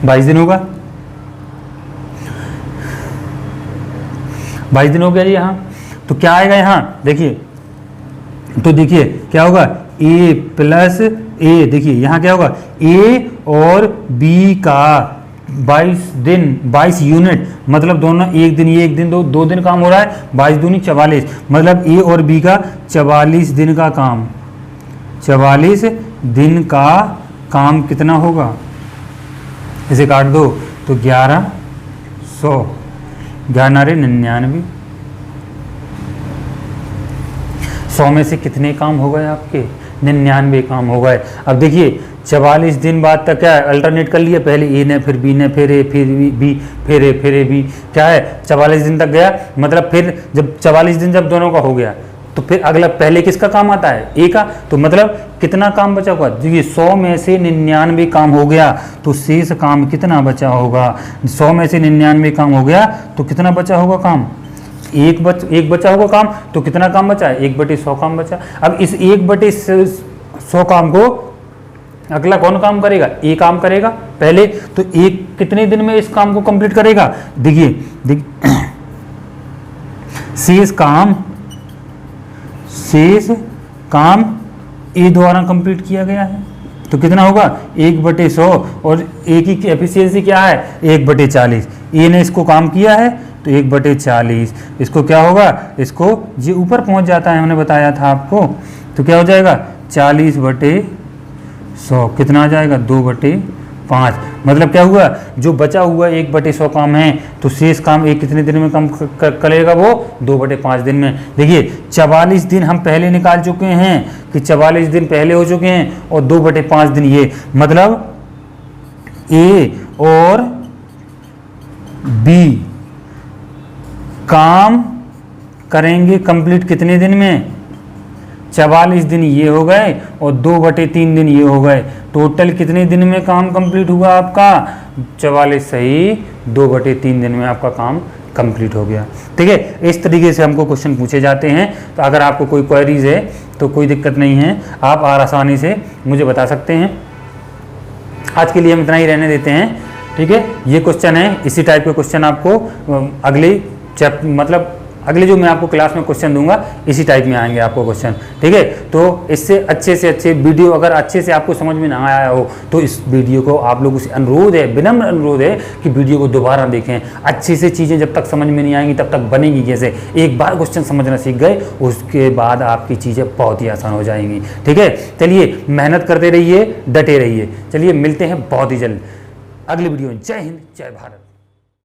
Speaker 1: 22 दिन होगा, 22 दिन हो गया जी यहाँ। तो क्या आएगा यहाँ, देखिए तो देखिए क्या होगा, ए प्लस ए, देखिए यहाँ क्या होगा, ए और बी का 22 दिन, 22 यूनिट, मतलब दोनों एक दिन, ये एक दिन, 2 दिन काम हो रहा है, 22 दूनी 44, मतलब ए और बी का 44 दिन का काम, 44 दिन का काम कितना होगा, इसे काट दो तो 1100, 99, 100 में से कितने काम हो गए आपके, 99 काम हो गए। अब देखिए 44 दिन बाद तक क्या है, अल्टरनेट कर लिया, पहले ए ने, फिर बी ने, फिर ए, फिर बी, फिर ए, फिर ए बी, क्या है 44 दिन तक गया, मतलब फिर जब 44 दिन जब दोनों का हो गया तो फिर अगला पहले किसका काम आता है, ए का, तो मतलब कितना काम बचा हुआ, देखिए 100 में से 99 काम हो गया तो शेष काम कितना बचा होगा, 100 में से 99 काम हो गया तो कितना बचा होगा काम, एक बचा होगा काम, तो कितना काम बचा है, 1/100 काम बचा। अब इस 1/100 काम को अगला कौन काम करेगा, ए काम करेगा पहले, तो एक कितने दिन में इस काम को कंप्लीट करेगा, देखिए शेष काम ए द्वारा कंप्लीट किया गया है। तो कितना होगा 1/100 और ए की एफिशिएंसी क्या है 1/40। ए ने इसको काम किया है तो 1/40, इसको क्या होगा, इसको ये ऊपर पहुंच जाता है, हमने बताया था आपको। तो क्या हो जाएगा 40/100, कितना आ जाएगा 2/5। मतलब क्या हुआ, जो बचा हुआ 1/100 काम है तो शेष काम एक कितने दिन में कम करेगा, वो 2/5 दिन में। देखिए 44 दिन हम पहले निकाल चुके हैं कि 44 दिन पहले हो चुके हैं और 2/5 दिन ये, मतलब ए और बी काम करेंगे कंप्लीट कितने दिन में, 44 दिन ये हो गए और 2/3 दिन ये हो गए। टोटल कितने दिन में काम कंप्लीट हुआ आपका 44 सही 2/3 दिन में आपका काम कंप्लीट हो गया। ठीक है, इस तरीके से हमको क्वेश्चन पूछे जाते हैं। तो अगर आपको कोई क्वेरीज है तो कोई दिक्कत नहीं है, आप आसानी से मुझे बता सकते हैं। आज के लिए हम इतना ही रहने देते हैं। ठीक है, ये क्वेश्चन है, इसी टाइप के क्वेश्चन आपको अगले जो मैं आपको क्लास में क्वेश्चन दूंगा इसी टाइप में आएंगे आपको क्वेश्चन। ठीक है, तो इससे अच्छे से अच्छे वीडियो अगर अच्छे से आपको समझ में ना आया हो तो इस वीडियो को आप लोगों से अनुरोध है, विनम्र अनुरोध है कि वीडियो को दोबारा देखें। अच्छे से चीज़ें जब तक समझ में नहीं आएंगी तब तक बनेगी कैसे। एक बार क्वेश्चन समझना सीख गए उसके बाद आपकी चीज़ें बहुत ही आसान हो जाएंगी। ठीक है, चलिए मेहनत करते रहिए, डटे रहिए। चलिए मिलते हैं बहुत ही जल्द अगली वीडियो में। जय हिंद, जय भारत।